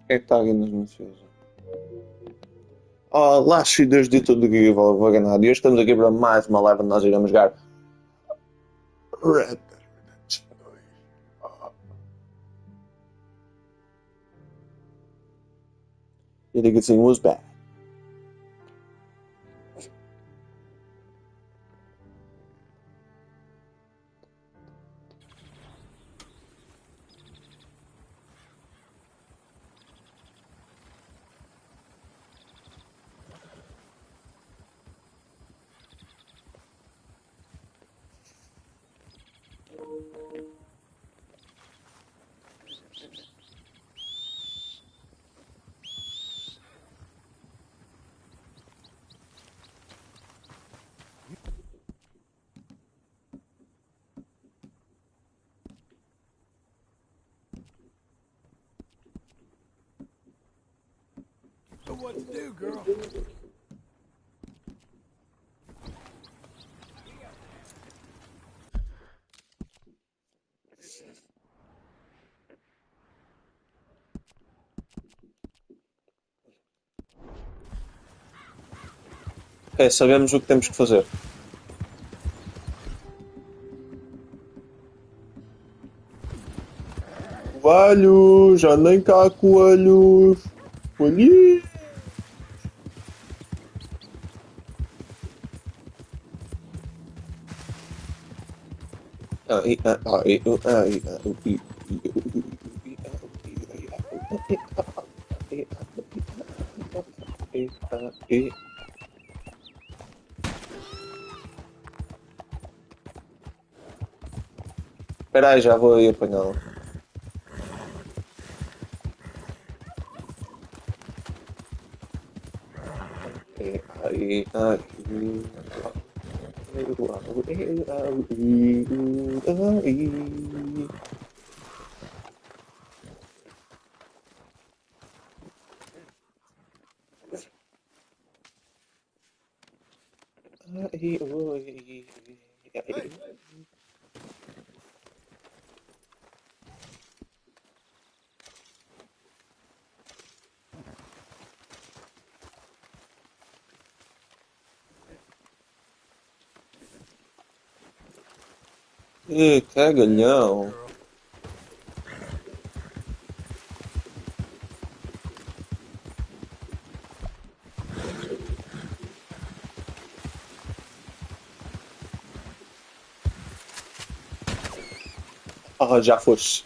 É que está aqui nas notícias. Last Feeders dito do que vou ganhar. E hoje estamos aqui para mais uma live onde nós iremos jogar Red Dead Redemption 2. E digo assim, was bad. Know what to do, girl. Ok, sabemos o que temos que fazer. Coelhos, andem cá, coelhos. Coelhinhos. Espera aí, já vou aí apanhá-lo. Hey, Cagalhão. girl. Já foste.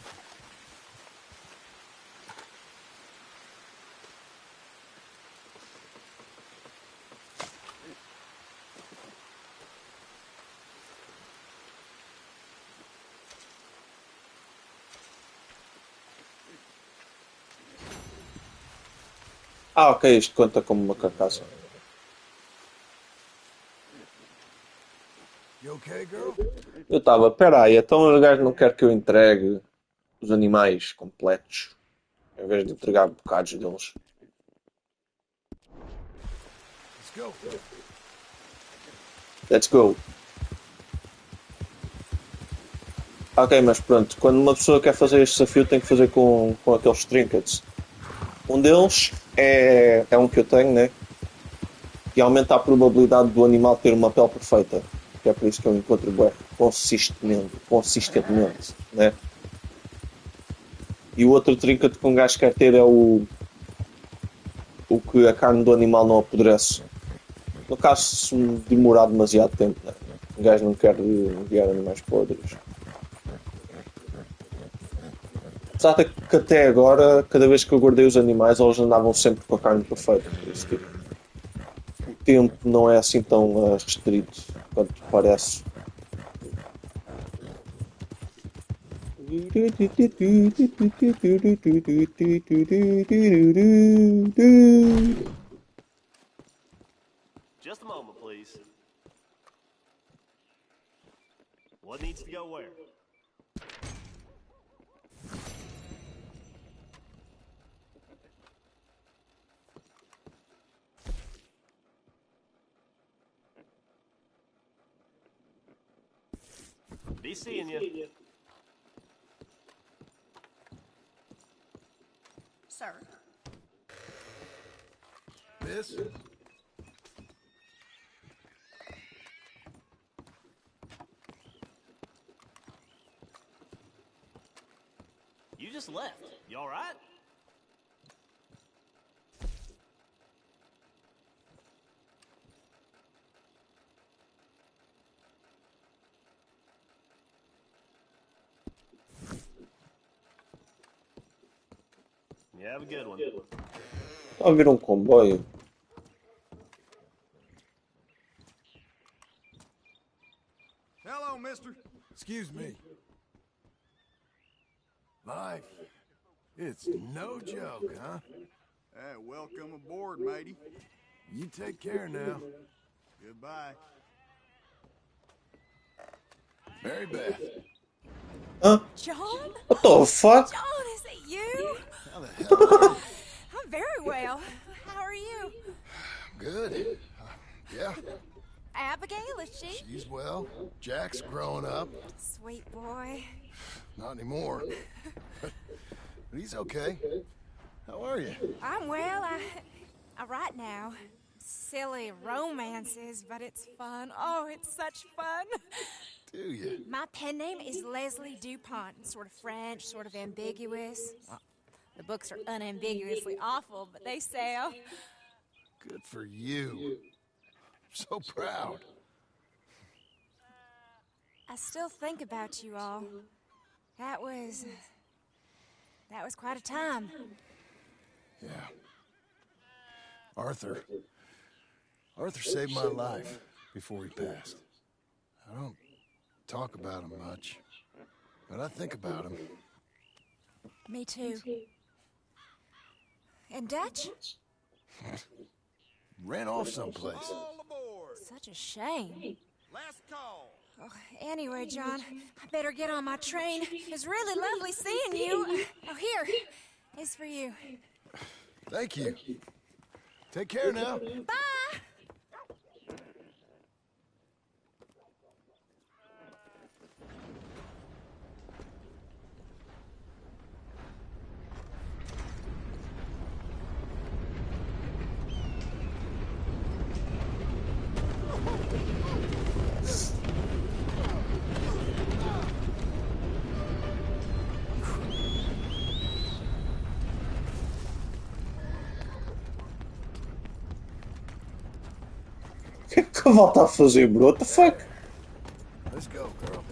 Ok, isto conta como uma carcaça. You okay, girl? Eu estava, peraí, então o gajo não quer que eu entregue os animais completos, em vez de entregar bocados deles. Let's go. Let's go. Ok, mas pronto, quando uma pessoa quer fazer este desafio tem que fazer com aqueles trinkets. Um deles é um que eu tenho, né? Que aumenta a probabilidade do animal ter uma pele perfeita. Que é por isso que eu encontro bué consistentemente, né? E o outro trinket que um gajo quer ter é o que a carne do animal não apodrece. No caso, se demorar demasiado tempo, né? O gajo não quer enviar animais podres. Apesar de que até agora, cada vez que eu guardei os animais, eles andavam sempre com a carne perfeita. Por isso, tipo, o tempo não é assim tão restrito quanto parece. Just a moment, please. What needs to go where? Be seeing you. Sir, This? You just left. You all right? You have a good one. Está a vir um comboio. Hello, mister. Excuse me. Life. It's no joke, huh? Hey, welcome aboard, matey. You take care now. Goodbye. Mary Beth. Huh? John? What the fuck? John, is it you? How the hell? I'm very well. How are you? Good. Yeah, Abigail, is she? she's well. Jack's growing up. Sweet boy. Not anymore. But he's okay. How are you? I'm well. I write now. Silly romances, but it's fun. Oh, it's such fun. Do you? My pen name is Leslie Dupont. Sort of French, sort of ambiguous. Well, the books are unambiguously awful, but they sell. Good for you. So proud. I still think about you all. That was quite a time. Yeah. Arthur saved my life before he passed. I don't talk about him much, but I think about him. Me too. And Dutch? Ran off someplace. All aboard. Such a shame. Last call. Oh, anyway, John, I better get on my train. It was really lovely seeing you. Oh, here. It's for you. Thank you. Take care now. Bye! O que é que o cavalo está a fazer, bro? What the fuck? Let's go, girl.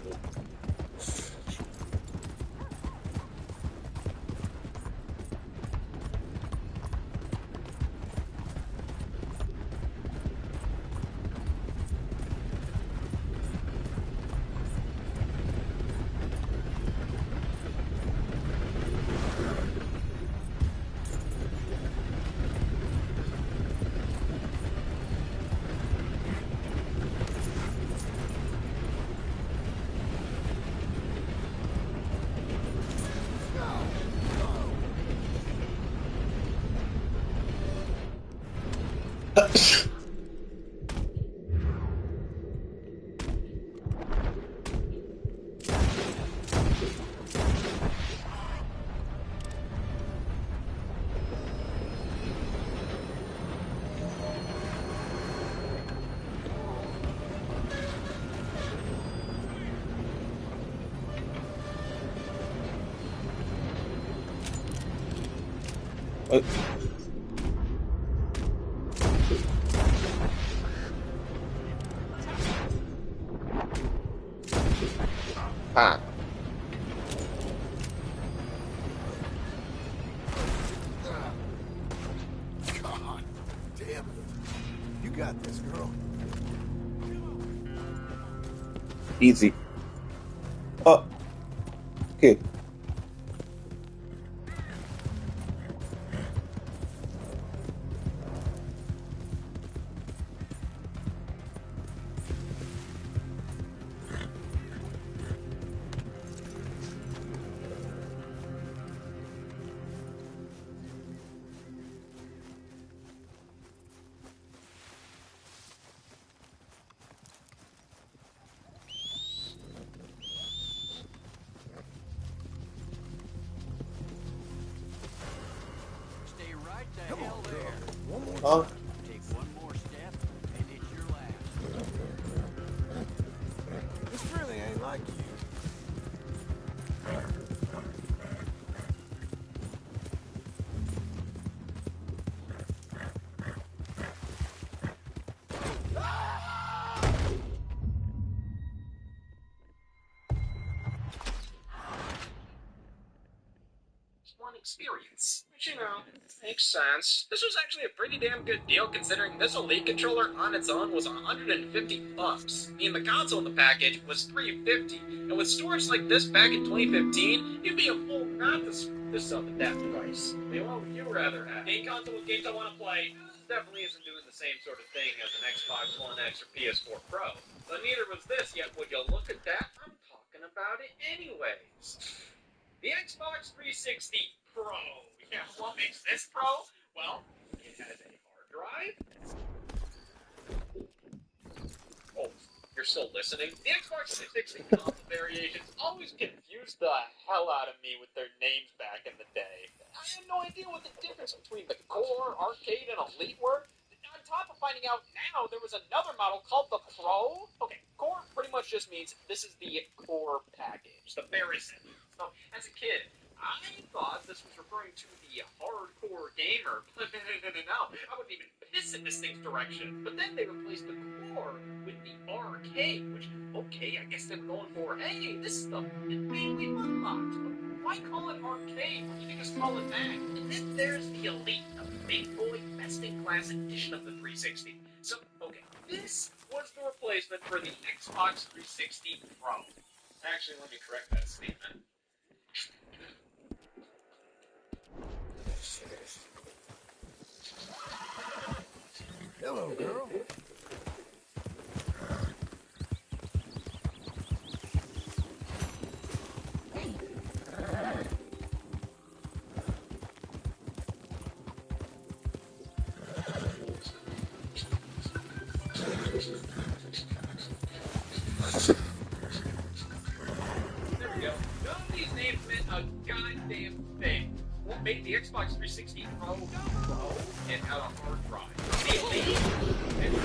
Ah, God damn it. You got this, girl. easy. Oh. Okay. Come on, girl. One more Huh? time. like you. One experience. Which, you know, makes sense. This was actually a pretty damn good deal considering this Elite controller on its own was $150. I mean, the console in the package was $350, and with storage like this back in 2015, you'd be a fool not to sub at that price. I mean, what would you rather have? Game console with games I want to play? This definitely isn't doing the same sort of thing as an Xbox One X or PS4 Pro. But neither was this, yet would you look at that? I'm talking about it anyways. The Xbox 360 Pro. Yeah, what makes this Pro? Well, it has a hard drive. Oh, you're still listening? The Xbox 360 console variations always confused the hell out of me with their names back in the day. I had no idea what the difference between the Core, Arcade, and Elite were. On top of finding out now there was another model called the Pro. Okay, Core pretty much just means this is the Core package, the very simple. So, as a kid, I thought this was referring to the hardcore gamer, but no, I wouldn't even piss in this thing's direction. But then they replaced the core with the arcade, which, okay, I guess they were going for, hey, this stuff is mainly box, but why call it arcade when you can just call it that? And then there's the Elite, the big boy best-in-class edition of the 360. So, okay, this was the replacement for the Xbox 360 Pro. Actually, let me correct that statement. Hello, girl. There we go. None of these names meant a goddamn thing. What made the Xbox 360 Pro Pro? It had a hard drive. The Elite and the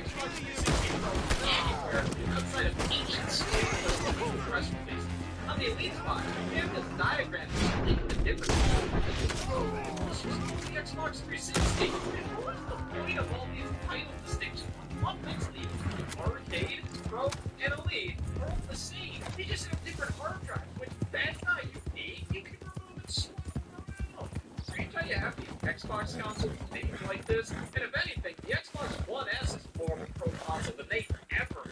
Xbox 360 Pro anywhere outside of agents press release. On the Elite spot, we have this diagram explaining the difference between the Pro and the Xbox 360. And what's the point of all these title distinctions? What makes the Arcade, Pro, and Elite are all the same? They just have different hard drives, which that's not unique. You can remove and swap around. Anytime you have the Xbox console with names like this, and if anything, the Xbox One S is more of a pro console than they ever.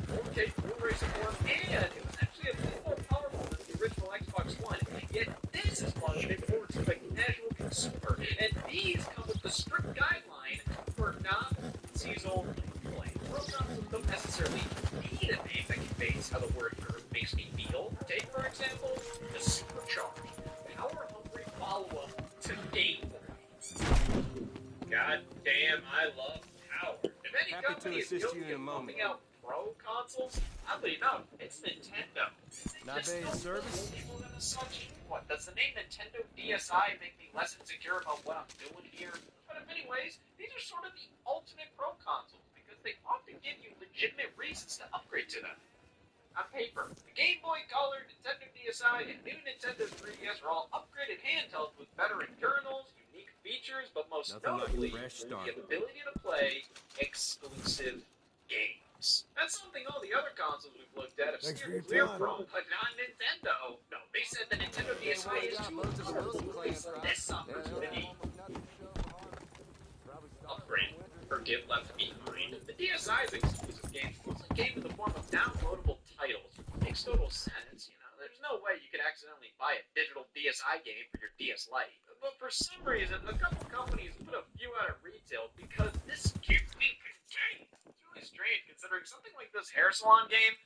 4K Blu-ray support, and it was actually a bit more powerful than the original Xbox One. Yet this is marketed for the casual consumer, and these come with the strict guideline for non-seasonal play. Pro consoles don't necessarily need a name that conveys how the word Earth makes me feel. Take, for example, the Supercharged, power-hungry follow-up to Game Boy. God damn, I love power. If any Happy to company is assist guilty you in a of moment. pumping out pro consoles, I'll let you know, it's Nintendo. Not Just bad don't service? label them as such. What, does the name Nintendo DSi make me less insecure about what I'm doing here? But in many ways, these are sort of the ultimate pro consoles because they often give you legitimate reasons to upgrade to them. On paper, the Game Boy Color, Nintendo DSi, and new Nintendo 3DS are all upgraded handhelds with better internals, unique features, but most Nothing like a notably, fresh the start. ability to play exclusive games. That's something all the other consoles we've looked at have Thanks for steered your clear time. from, but not Nintendo. No, they said the Nintendo DSi is too powerful to waste this opportunity. Upgrade or get left behind. The DSi's exclusive games mostly came in the form of downloadable titles. Makes total sense, you know. There's no way you could accidentally buy a digital DSi game for your DS Lite. But for some reason, a couple companies put a few out of retail because this keeps me contained. It's really strange considering something like this hair salon game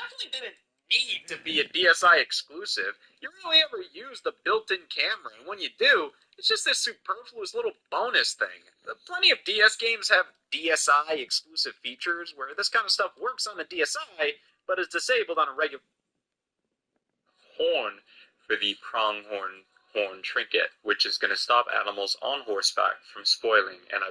definitely didn't need to be a DSi exclusive. You rarely ever use the built-in camera, and when you do, it's just this superfluous little bonus thing. Plenty of DS games have DSi exclusive features where this kind of stuff works on the DSi, but is disabled on a regular horn for the pronghorn horn trinket, which is going to stop animals on horseback from spoiling, and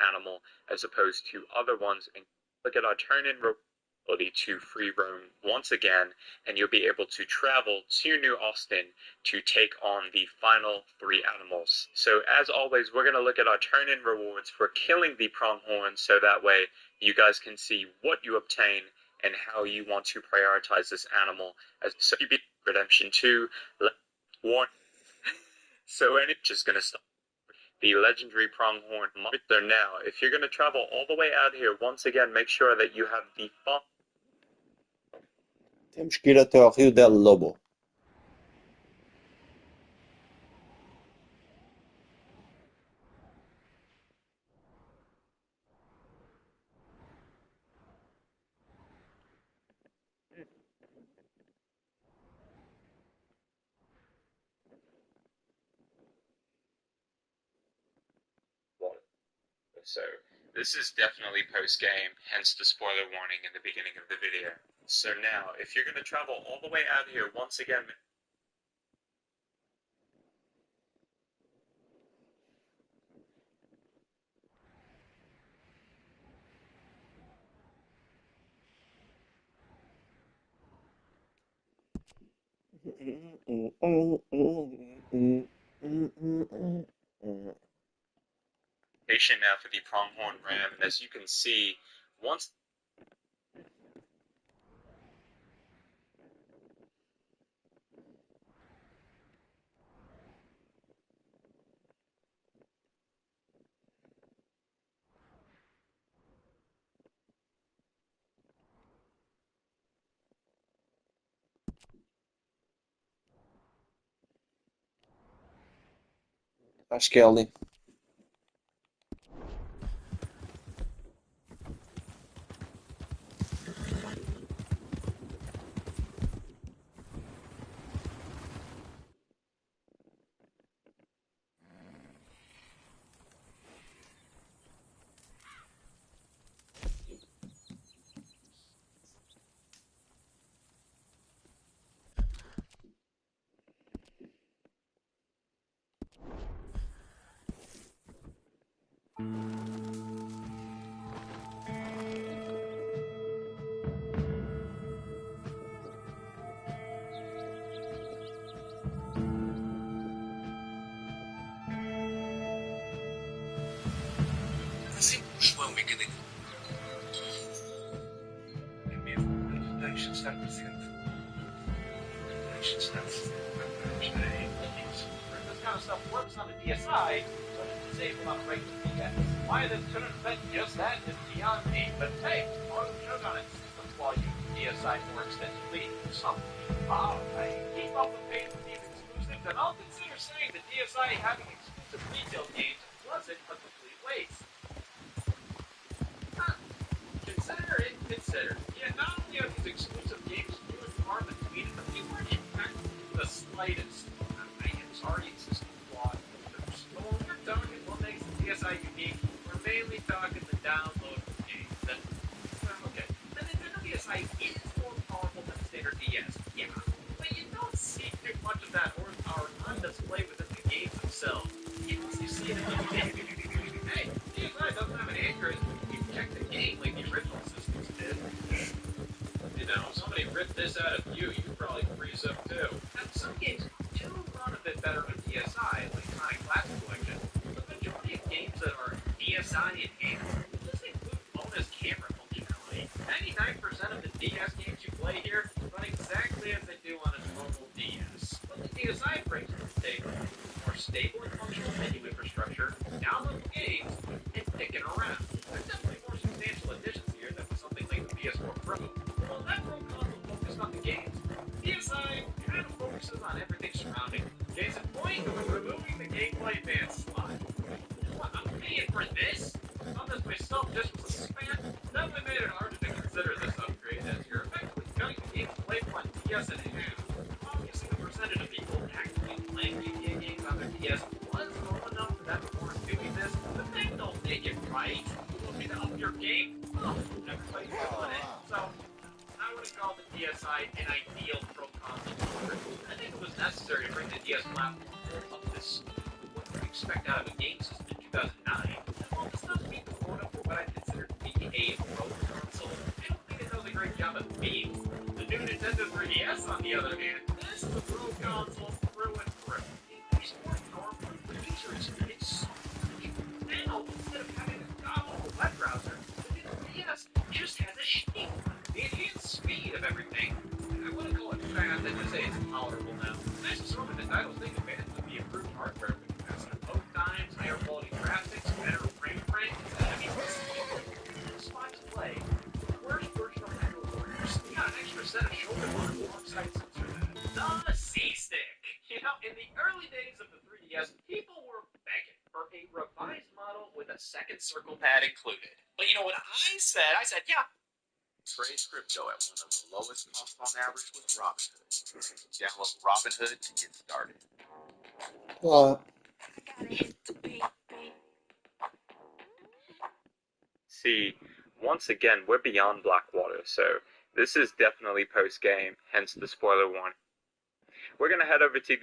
animal as opposed to other ones, and look at our turn-in ability to free roam once again, and you'll be able to travel to New Austin to take on the final 3 animals. So as always, we're going to look at our turn-in rewards for killing the pronghorn, so that way you guys can see what you obtain and how you want to prioritize this animal. As so you beat Redemption 2, Warn. So and it's just going to stop. The legendary pronghorn monster. Now, if you're going to travel all the way out here, once again, make sure that you have the Temos que ir até ao Rio del Lobo. So this is definitely post-game, hence the spoiler warning in the beginning of the video. So now, if you're going to travel all the way out here, once again, patient now for the pronghorn ram, and as you can see, once Acho que é ali. Assim João Mecanismo. É mesmo, deixa estar presente. Deixa estar presente. This kind of stuff works on the DSI, but it's disabled on a regular weekend. Why this couldn't have been just that is beyond me, but hey, I'll choke on its systems while you DSI more extensively or something. I keep up with pace with these exclusives, and I'll consider saying that DSI having exclusive retail games wasn't a complete waste. Consider it considered. Yeah, not only are these exclusive games few and far between, but they weren't impacted the slightest. I am sorry, it's just flawed filters. But when we're talking what makes the DSI unique, we're mainly talking the download of games. And, okay, the Nintendo DSI is more powerful than standard DS, yeah, but you don't see too much of that horsepower on display within the games themselves. You mostly see it in the game. Hey, DSI doesn't have an Android. You check the game like the original systems did. You know, if somebody ripped this out of you, you'd probably freeze up too. And some games do run a bit better with DSI, like Sonic Blast Collection. The majority of games that are DSI enhanced just include bonus camera functionality. 99% of the DS games you play here run exactly as they do on a normal DS. But the DSI brings to the table more stable and functional menu infrastructure, downloadable games, and sticking around. There's definitely more substantial additions here than with something like the PS4 Pro. While that Pro console focused on the games, DSI kind of focuses on everything surrounding. Case in point, removing the gameplay advance slot. What, I'm paying for this? On this myself, this was a spam. Definitely made it harder to consider this upgrade, as you're effectively cutting the gameplay on DS in half. Obviously, the percentage of people actively playing GTA games on their DS was low enough that they weren't doing this, but they don't make it right. You want me to up your game? Oh, everybody's doing it. So, I would have called the DSI an ideal pro console offering. I think it was necessary to bring the DS platform up this what you expect out of a game system in 2009. And while this not to be promoted for what I consider to be a road console. I don't think it does a great job of being. The new Nintendo 3DS, on the other hand, this is a road console through and through. There's more powerful features. It's so much. Now, instead of having a god-awful web browser, the new 3DS just has a sheet. The enhanced speed of everything. I wouldn't call it fast, I'd just say it's tolerable now. Nice to see that the titles take advantage of the improved hardware with faster load times, higher quality graphics, better frame rate. I mean, this spot to play. The worst version of Hyrule Warriors. You got an extra set of shoulder bars alongside the C-Stick. You know, in the early days of the 3DS, people were begging for a revised model with a second circle pad included. But you know what I said? I said, yeah. Trade crypto at one of the lowest cost on average with Robinhood. Download Robinhood to get started. See, once again, we're beyond Blackwater, so this is definitely post-game, hence the spoiler warning. We're gonna head over to...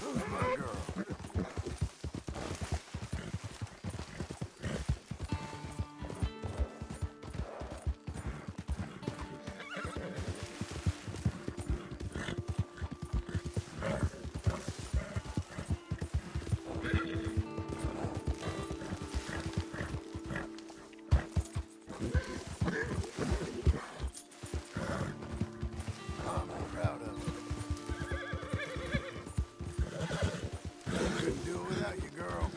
Who's my girl? I'm proud of you. Couldn't do it without you, girl.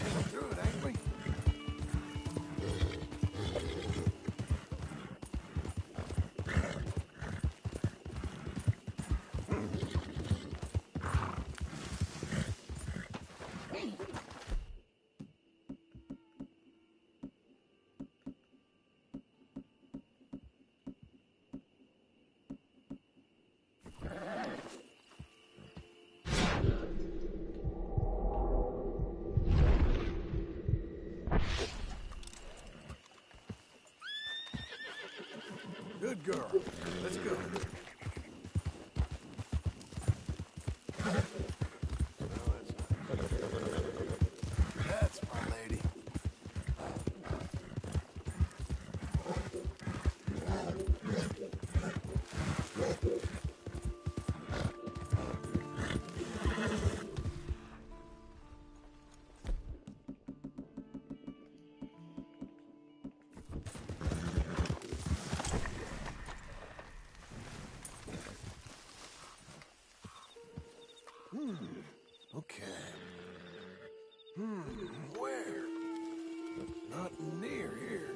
Been through it, ain't we? Good girl. Let's go. That's my lady. Okay. Where? Not near here.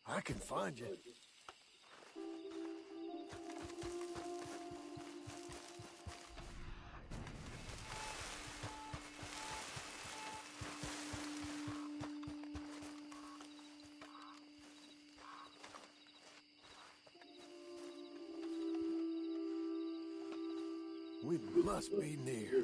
I can find you. We must be near.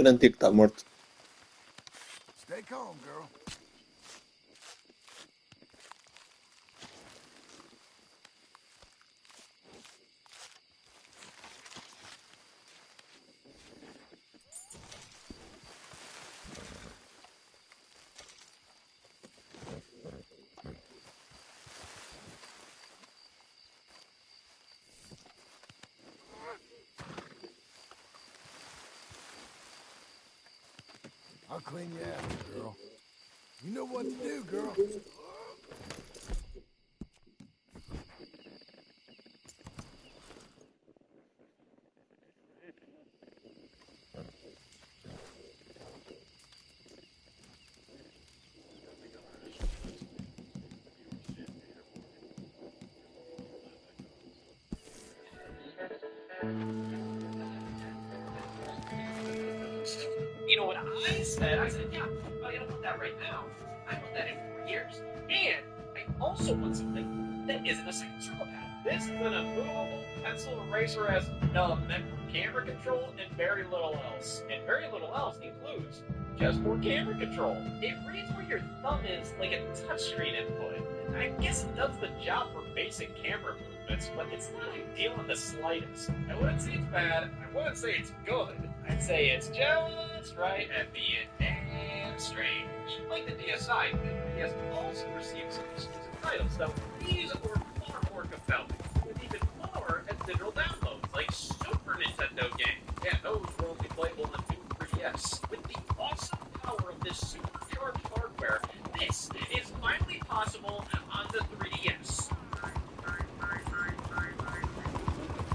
Garantir que está morto. Stay calm, girl. I'll clean you after, girl. You know what to do, girl. You know what I said? I said, yeah, but I don't want that right now. I want that in 4 years. And I also want something that isn't a second circle pad. This is an immovable pencil eraser as nub meant for camera control and very little else. And very little else includes just for camera control. It reads where your thumb is like a touchscreen input. I guess it does the job for basic camera movements, but it's not ideal in the slightest. I wouldn't say it's bad, I wouldn't say it's good. I'd say it's just right at being damn strange. Like the DSi, the DS also receives some exclusive titles, though these were far more compelling, with even more as digital downloads, like Super Nintendo games. Yeah, those were only playable in the new 3DS. With the awesome power of this supercharged hardware, this is finally possible on the 3DS.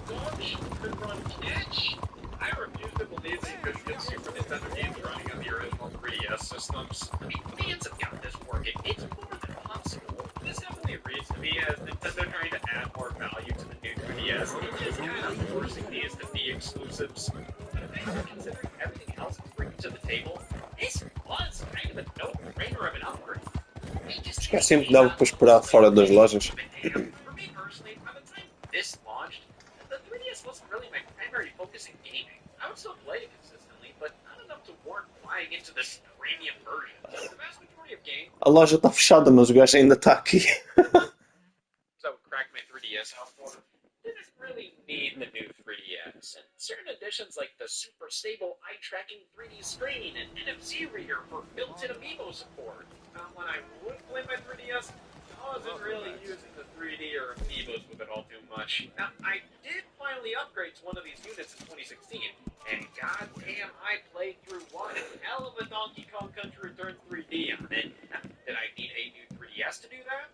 Dodge could run Catch. I refuse to believe that you could get Super Nintendo games running on the original 3DS systems. I mean, fans have got this working. It's more than possible. This definitely reads to me as Nintendo trying to add more value to the new 3DS. It is kind of forcing these to be exclusives. But if they're considering everything else it's bringing to the table, this was kind of a no-brainer of an upgrade. Acho que é sempre dava para esperar fora das lojas. For me personally, by the time this launched, the 3DS wasn't really my primary focus in gaming. I would still play it consistently, but not enough to warrant buying into this premium version. The vast majority of games A loja está fechada, mas o gajo ainda está aqui. I would crack my 3DS out for didn't really need the new 3DS. And certain additions like the super stable eye-tracking 3D screen and NFC reader for built-in amiibo support. When I would play my 3DS, I wasn't really using the 3D or amiibos with it all too much. Now, I did finally upgrade to one of these units in 2016, and goddamn, I played through one hell of a Donkey Kong Country Returns 3D on it. Now, did I need a new 3DS to do that?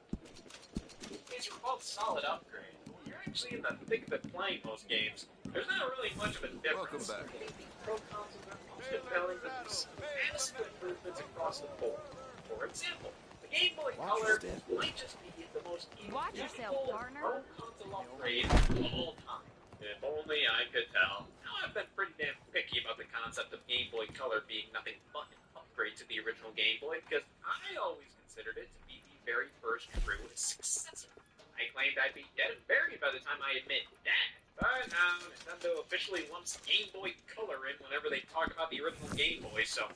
These are both solid upgrades. When you're actually in the thick of it playing most games, there's not really much of a difference. Welcome back. The Pro consoles are most compelling with these massive improvements across the board. For example, the Game Boy Color might just be the most Watch yourself, beautiful partner. Pro console upgrade of all time. If only I could tell. Now I've been pretty damn picky about the concept of Game Boy Color being nothing but an upgrade to the original Game Boy because I always considered it to be the very first true successor. I claimed I'd be dead and buried by the time I admit that. But now Nintendo officially lumps Game Boy Color in whenever they talk about the original Game Boy, so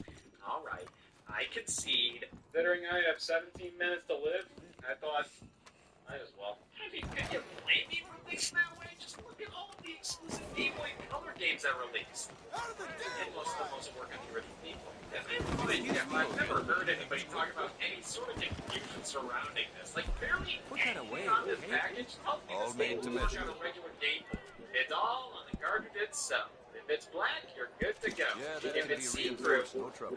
alright, I concede. Considering I have 17 minutes to live, I thought, might as well. I mean, can you blame me for thinking that way? Just look at all of the exclusive Game Boy Color games that released. And most of them also work on the original Game Boy. I've never heard anybody talk about any sort of confusion surrounding this. Like, barely anything on this package tells me this game will work on a regular Game Boy. It's all on the cartridge itself. If it's black, you're good to go. If it's see-through, no trouble.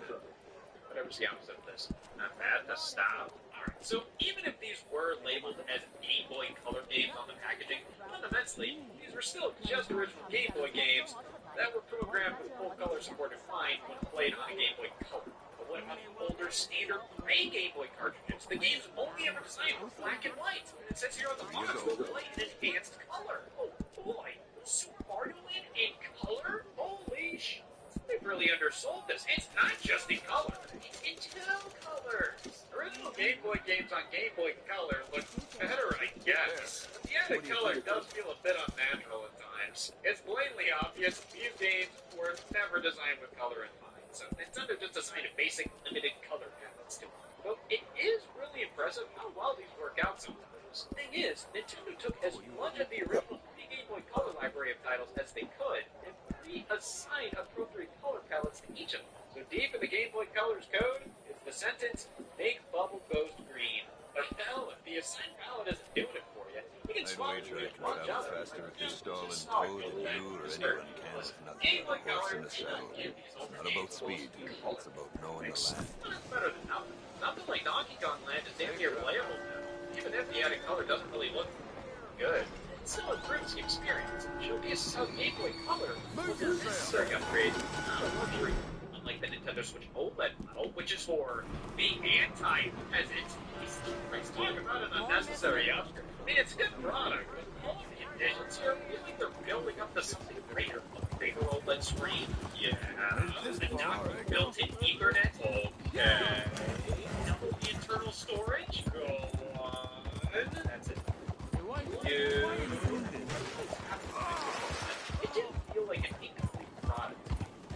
whatever's the opposite of this. Not bad to stop. Alright, so even if these were labeled as Game Boy Color games on the packaging, fundamentally, these were still just original Game Boy games that were programmed with full color support in mind when played on a Game Boy Color. But what about the older standard gray Game Boy cartridges? The games only ever designed for black and white. And it says here on the box will play in enhanced color. Oh boy, Super Mario Land in color? Holy sh! They've really undersold this. It's not just in color. It's in two colors. Original Game Boy games on Game Boy Color look better, I guess. But the added color does feel a bit unnatural at times. It's blatantly obvious these games were never designed with color in mind. So Nintendo just designed a basic limited color palette to it. But it is really impressive how well these work out sometimes. Thing is, Nintendo took as much of the original Game Boy Color library of titles as they could and reassigned appropriate color palettes to each of them. So D for the Game Boy Color's code is the sentence, make bubble ghost green. But hell, if the assigned palette isn't doing it for you, you can I'd swap it wager with I can one travel other. faster with this stalling toad than you or anyone can with nothing Game but Boy a horse Color and a saddle. It's not about speed, it's about knowing the land. That's better than nothing. Something like Donkey Kong Land is damn near playable now. Even if the added color doesn't really look good, it still improves the experience. Showcases how Game Boy Color was a necessary upgrade, not a luxury. Unlike the Nintendo Switch OLED model, which is for the anti-peasant. Let's talk about an unnecessary upgrade. I mean, it's a good product, but all the additions here feel like they're building up to something greater. A bigger OLED screen? Yeah. A dock with built-in Ethernet? Okay. Double the internal storage? Go on. That's it. It didn't feel like an incomplete product.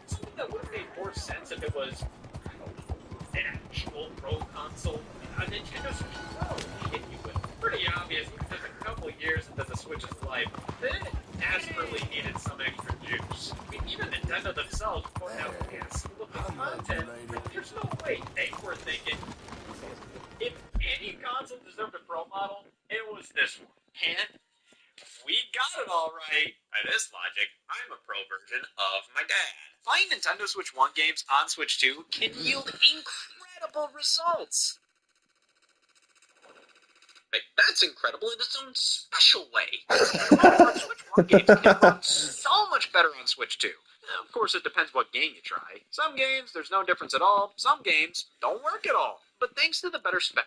Something that would have made more sense if it was, I don't know, an actual Pro console, a Nintendo Switch Pro, if you will. Pretty obvious because a couple years into the Switch's life, they desperately needed some extra juice. I mean, even Nintendo themselves pointed out its looking content, but there's no way they were thinking, if any console deserved a Pro model, it was this one. And we got it all right. By this logic, I'm a Pro version of my dad. Playing Nintendo Switch 1 games on Switch 2 can yield incredible results. Like, that's incredible in its own special way. Switch 1 games can run so much better on Switch 2. Of course, it depends what game you try. Some games, there's no difference at all. Some games don't work at all. But thanks to the better spec.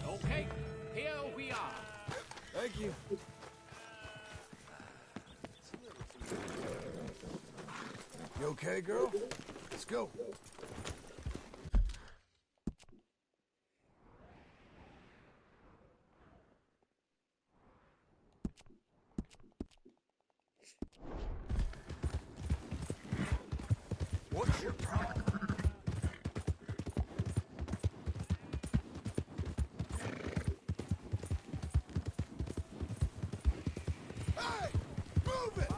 Okay, here we are. Thank you. You okay, girl? Let's go. What's your problem? Hey! Move it!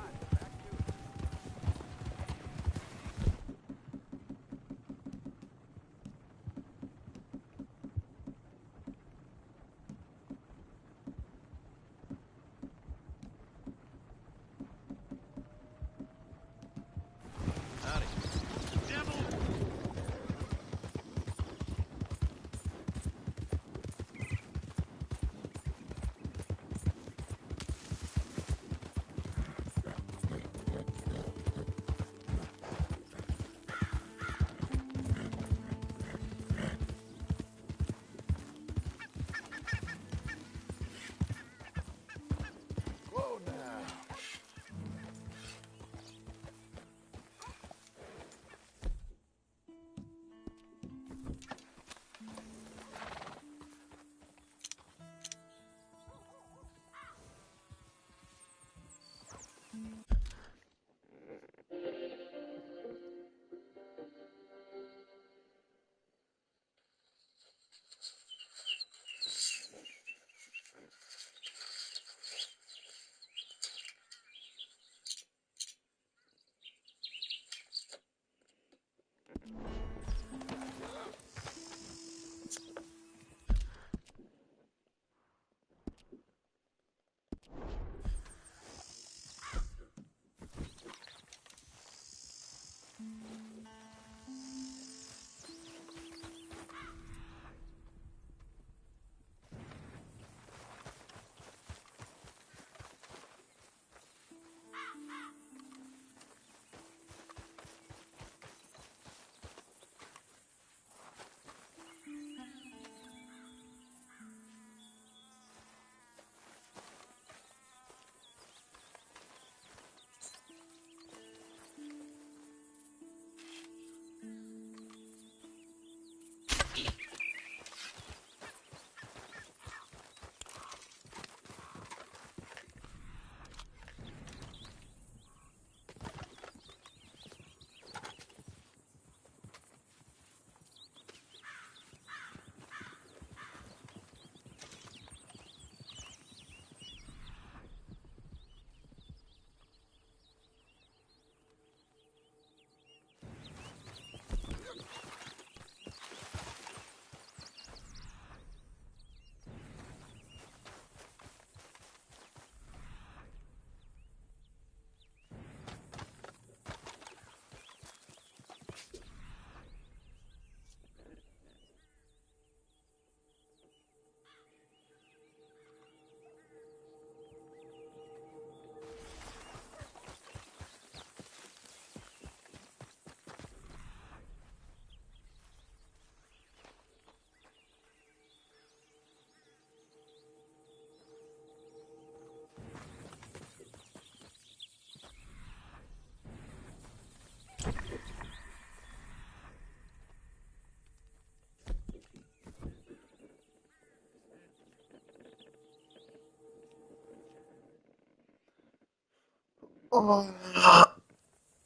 Devil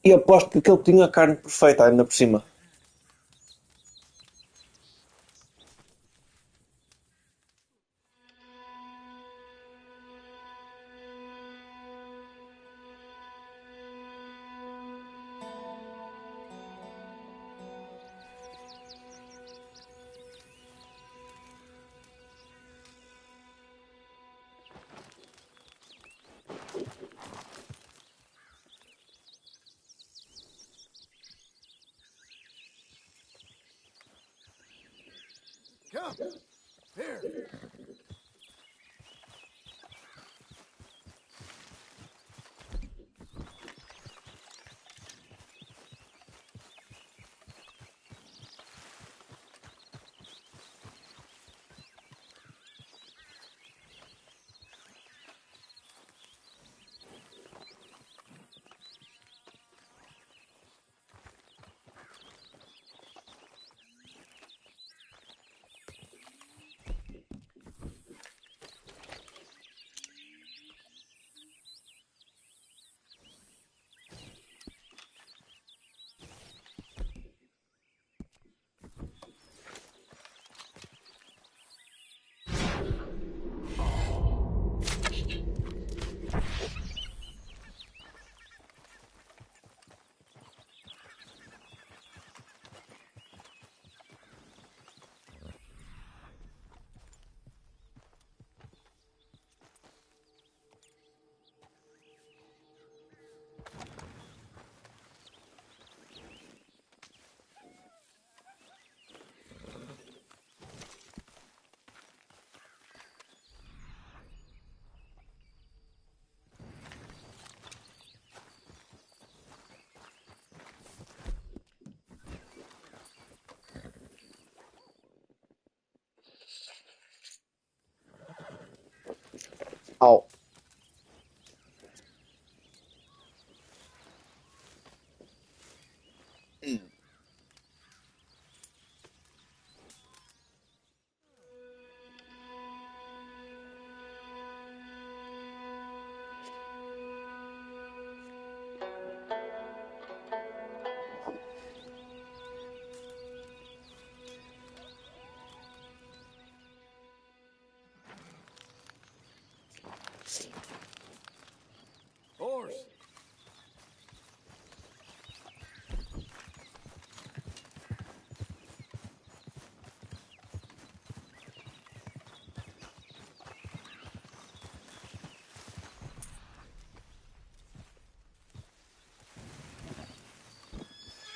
E aposto que aquele tinha a carne perfeita ainda por cima. Come. Here. Au. Horse.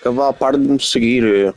Cavalo, para de me seguir.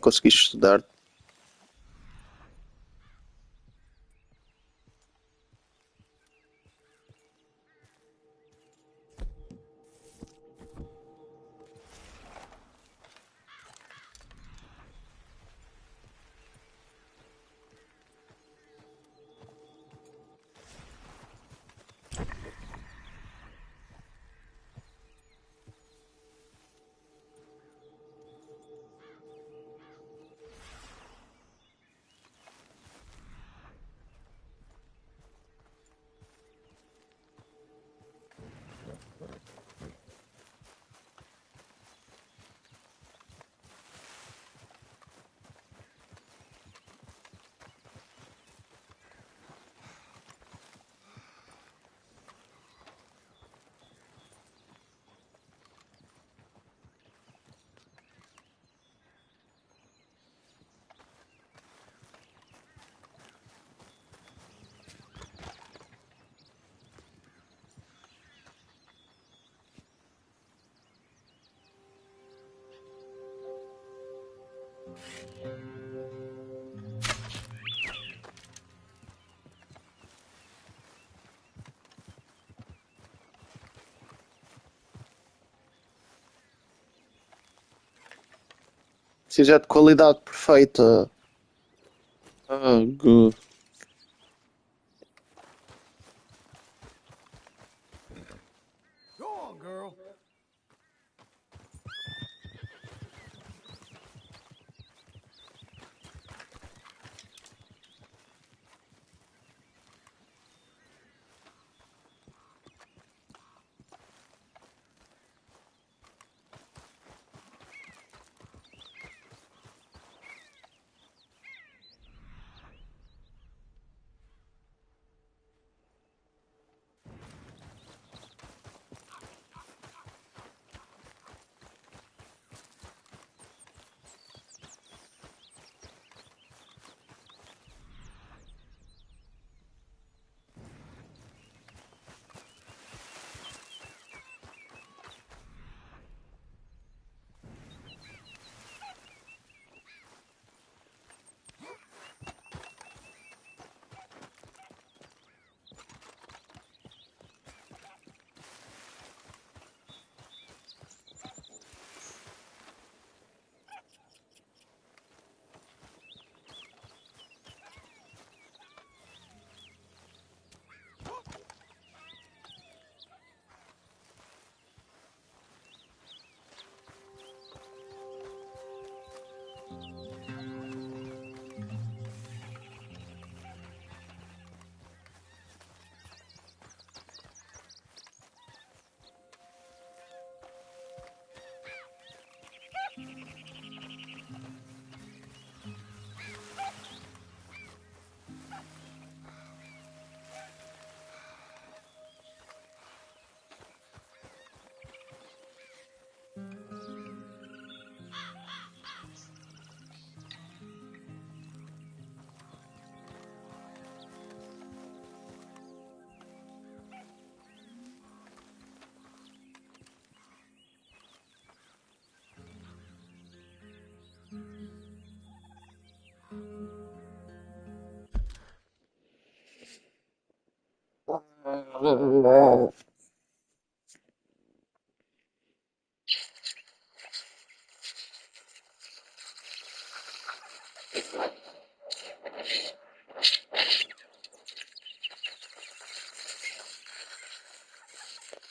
Consegui estudar. Se já de qualidade perfeita. Ah, good. Go on, girl.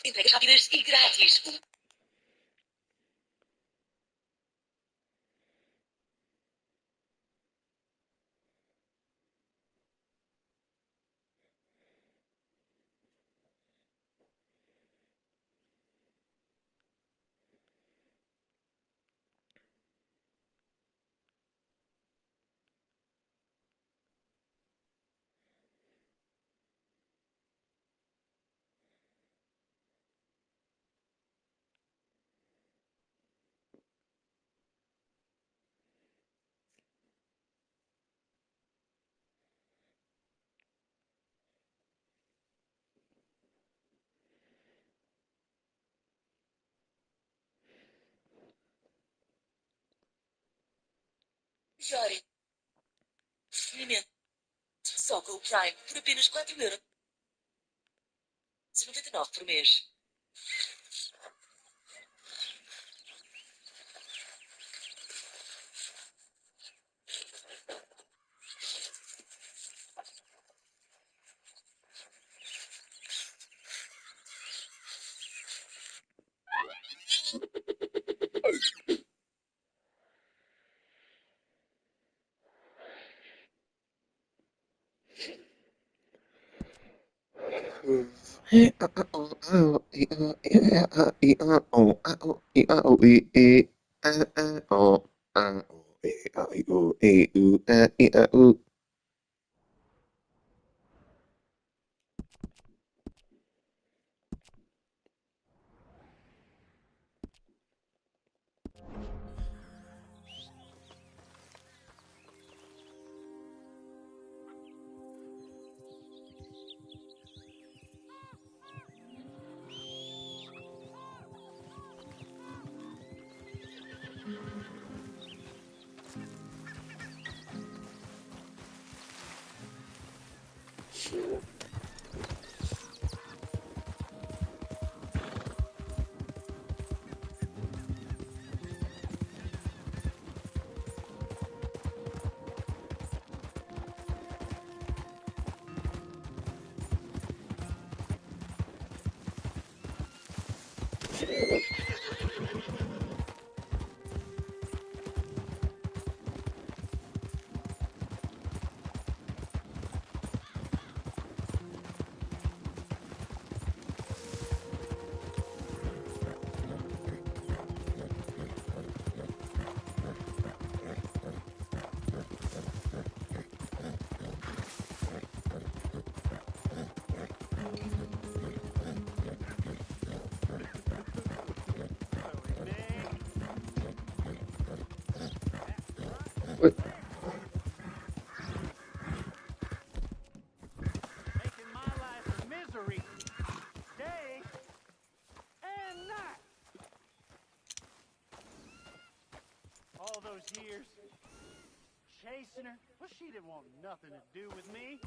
Entregas rápidas e grátis. Jore. Experimento. Só com o Prime por apenas 4,99 por mês. Making my life a misery. Day and night. All those years chasing her. Well, she didn't want nothing to do with me.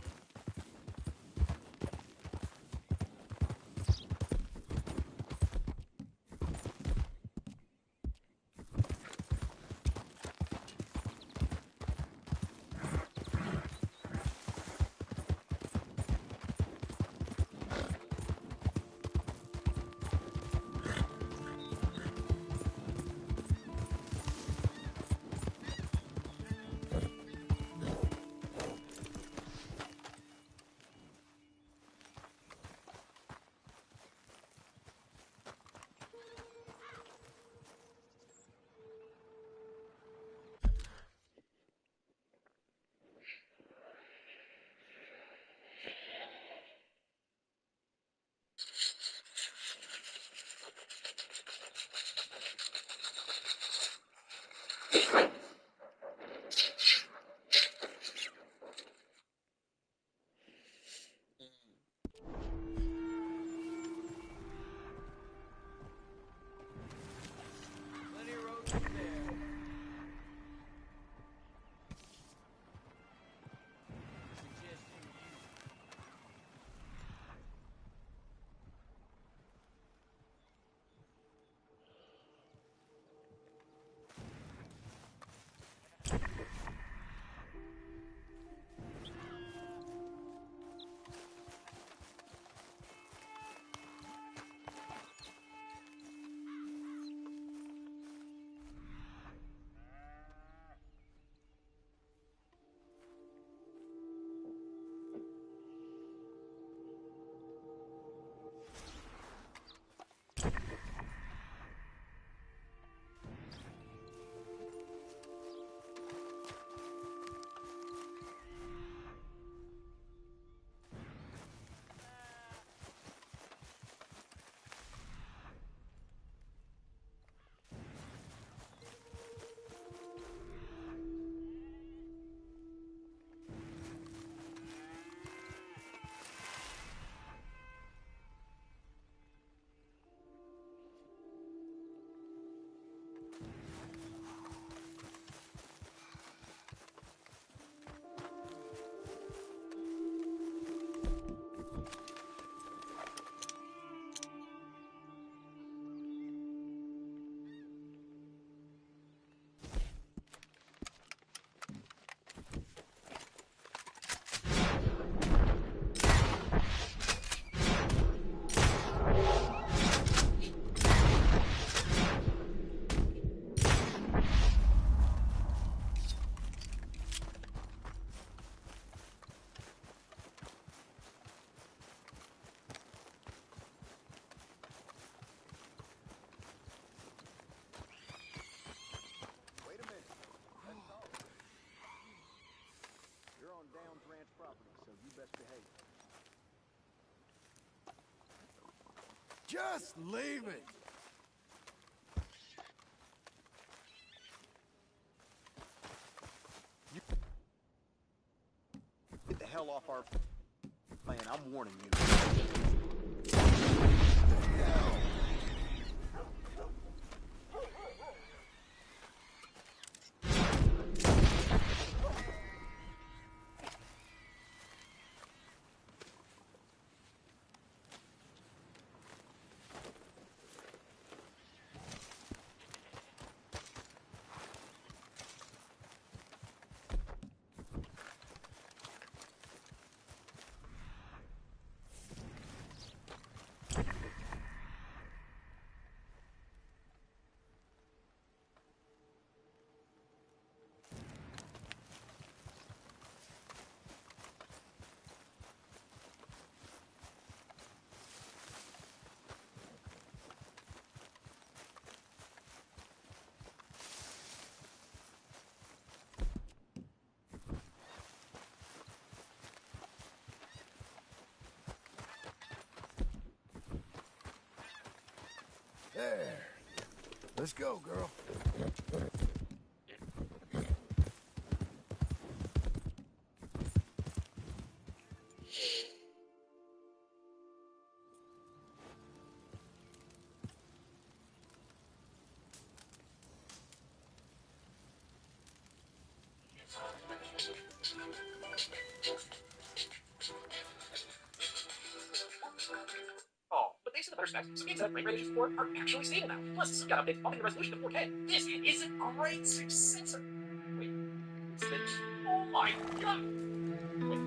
Just leave it. Get the hell off our land. I'm warning you. There. Let's go, girl. Oh, but thanks to the better specs, some games that frame rate support are actually stable now. Plus, some got updates bumping the resolution to 4K. This is a great successor. Wait, it's the... Oh my god! Wait.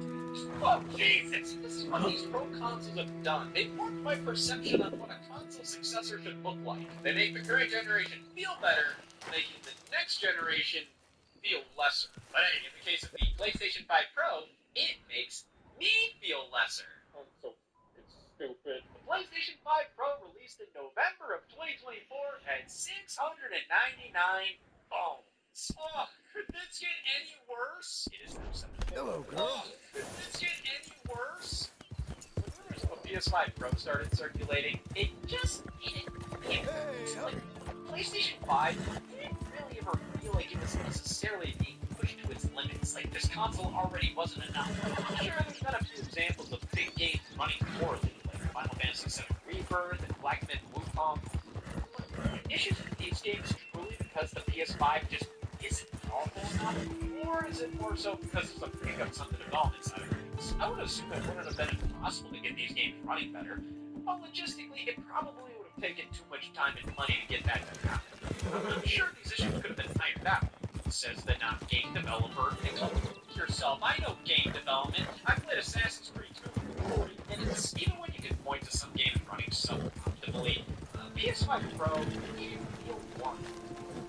Oh, Jesus! This is what these pro consoles have done. They've warped my perception on what a console successor should look like. They make the current generation feel better, making the next generation feel lesser. But hey, in the case of the PlayStation 5 Pro, it makes me feel lesser. Oh, so it's stupid. The PlayStation 5 Pro released in November of 2024 had 699 bones. Oh, could this get any worse? It is now 7. Hello, girl. Oh, could this get any worse? When rumors of a PS5 Pro started circulating, it just didn't. Like, PlayStation 5 didn't really ever feel like it was necessarily being pushed to its limits. Like, this console already wasn't enough. Sure, there's been a few examples of big games running poorly, like Final Fantasy VII Rebirth and Black Myth Wukong. The issues with these games truly because the PS5 just isn't powerful enough, or is it more so because of some hiccups on the development side of things? I would assume it wouldn't have been impossible to get these games running better, but logistically, it probably would have taken too much time and money to get that to happen. I'm sure these issues could have been ironed out, says the non-game developer. Yourself, I know game development. I played Assassin's Creed 2 for 40 minutes. Even when you can point to some games running suboptimally, PS5 Pro didn't feel warm.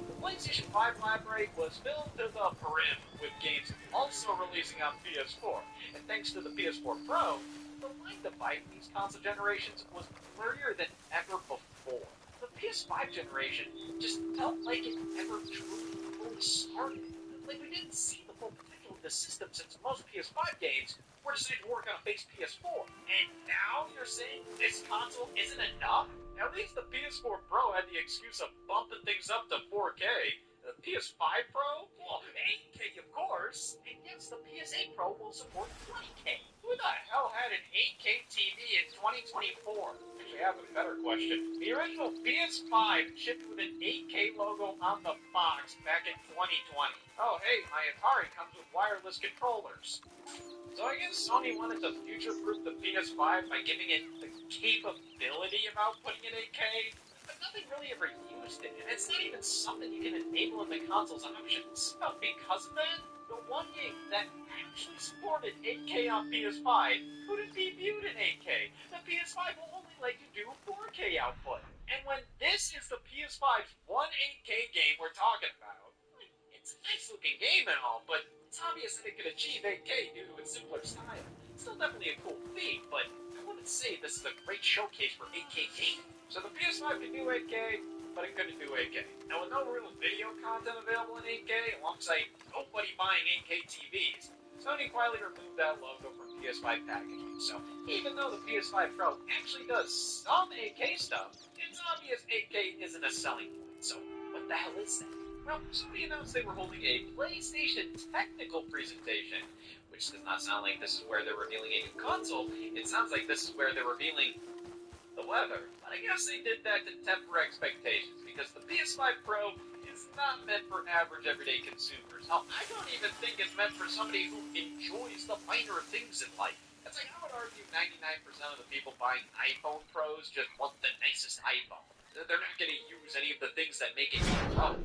The PlayStation 5 library was filled to the brim with games also releasing on PS4, and thanks to the PS4 Pro, the line dividing these console generations was blurrier than ever before. The PS5 generation just felt like it never truly fully started. Like we didn't see the full potential of the system since most PS5 games were designed to work on a base PS4. And now you're saying this console isn't enough? At least the PS4 Pro had the excuse of bumping things up to 4K. The PS5 Pro? Well, 8K of course. And yes, the PS8 Pro will support 20K. Who the hell had an 8K TV in 2024? Actually, I have a better question. The original PS5 shipped with an 8K logo on the box back in 2020. Oh, hey, my Atari comes with wireless controllers. So I guess Sony wanted to future-proof the PS5 by giving it the capability of outputting an 8K, but nothing really ever used it, and it's not even something you can enable in the console's options. But because of that, the one game that actually supported 8K on PS5 couldn't be viewed in 8K. The PS5 will only let you do 4K output. And when this is the PS5's one 8K game we're talking about, it's a nice-looking game and all, but it's obvious that it could achieve 8K due to its simpler style. It's still definitely a cool feat, but I wouldn't say this is a great showcase for 8K gaming. So the PS5 can do 8K, but it couldn't do 8K. Now with no real video content available in 8K, alongside nobody buying 8K TVs, Sony quietly removed that logo from PS5 packaging, so even though the PS5 Pro actually does some 8K stuff, it's obvious 8K isn't a selling point, so what the hell is that? Well, Sony announced they were holding a PlayStation technical presentation, which does not sound like this is where they're revealing a new console. It sounds like this is where they're revealing the weather. But I guess they did that to temper expectations, because the PS5 Pro is not meant for average everyday consumers. Now, I don't even think it's meant for somebody who enjoys the finer things in life. It's like, I would argue 99% of the people buying iPhone Pros just want the nicest iPhone. They're not going to use any of the things that make it pro.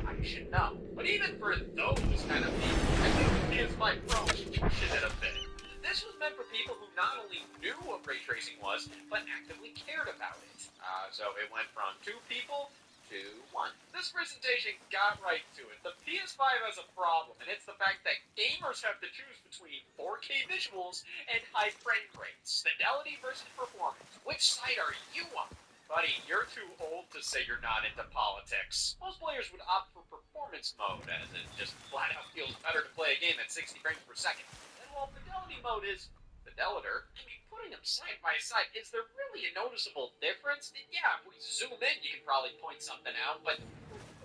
I should know. But even for those kind of people, I think the PS5 Pro is pushing it a bit. This was meant for people who not only knew what ray tracing was, but actively cared about it. So it went from 2 people to 1. This presentation got right to it. The PS5 has a problem, and it's the fact that gamers have to choose between 4K visuals and high frame rates. Fidelity versus performance. Which side are you on? Buddy, you're too old to say you're not into politics. Most players would opt for performance mode, as it just flat out feels better to play a game at 60 frames per second. And while fidelity mode is fidelitor, I mean, putting them side by side, is there really a noticeable difference? Yeah, if we zoom in, you can probably point something out, but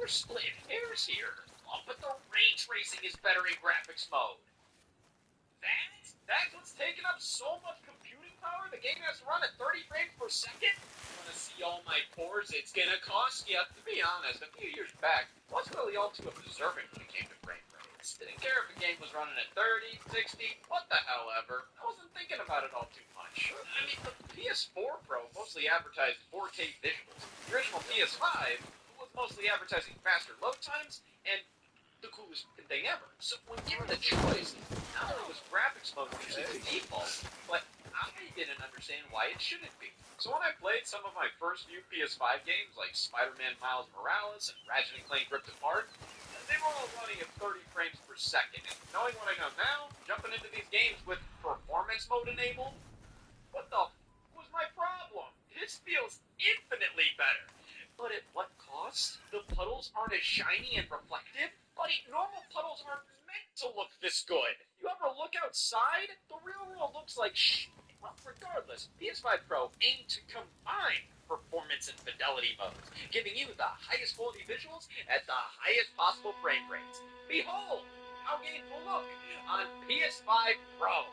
we're splitting hairs here. Oh, but the ray tracing is better in graphics mode. That's what's taking up so much computing power? The game has to run at 30 frames per second? Want to see all my pores? It's gonna cost you. To be honest, a few years back, I wasn't really all too observant when it came to frame rates. Didn't care if the game was running at 30, 60, what the hell ever. I wasn't thinking about it all too much. I mean, the PS4 Pro mostly advertised 4K visuals. The original PS5 was mostly advertising faster load times and the coolest thing ever. So when given the choice, not only was graphics mode usually the default, but I didn't understand why it shouldn't be. So when I played some of my first few PS5 games, like Spider-Man Miles Morales and Ratchet & Clank Ripped Apart, they were all running at 30 frames per second. And knowing what I know now, jumping into these games with performance mode enabled, what the was my problem? This feels infinitely better. But at what cost? The puddles aren't as shiny and reflective? Buddy, normal puddles aren't meant to look this good. You ever look outside? The real world looks like shit. Well, regardless, PS5 Pro aimed to combine performance and fidelity modes, giving you the highest quality visuals at the highest possible frame rates. Behold how games will look on PS5 Pro.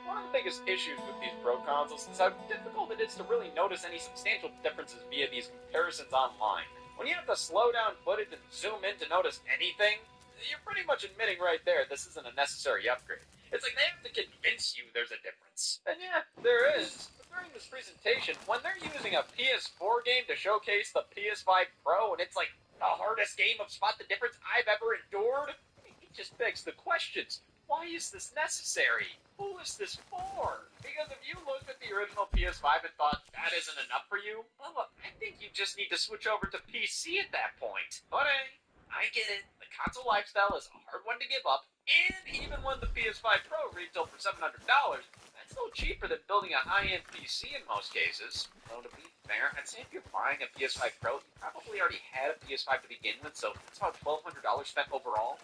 One of the biggest issues with these Pro consoles is how difficult it is to really notice any substantial differences via these comparisons online. When you have to slow down footage and zoom in to notice anything, you're pretty much admitting right there this isn't a necessary upgrade. It's like they have to convince you there's a difference. And yeah, there is. But during this presentation, when they're using a PS4 game to showcase the PS5 Pro, and it's like the hardest game of spot the difference I've ever endured, it just begs the questions. Why is this necessary? Who is this for? Because if you looked at the original PS5 and thought that isn't enough for you, well, I think you just need to switch over to PC at that point. But hey, I get it. The console lifestyle is a hard one to give up, and even when the PS5 Pro retailed for $700, that's still cheaper than building a high-end PC in most cases. Though to be fair, I'd say if you're buying a PS5 Pro, you probably already had a PS5 to begin with, so it's about $1,200 spent overall.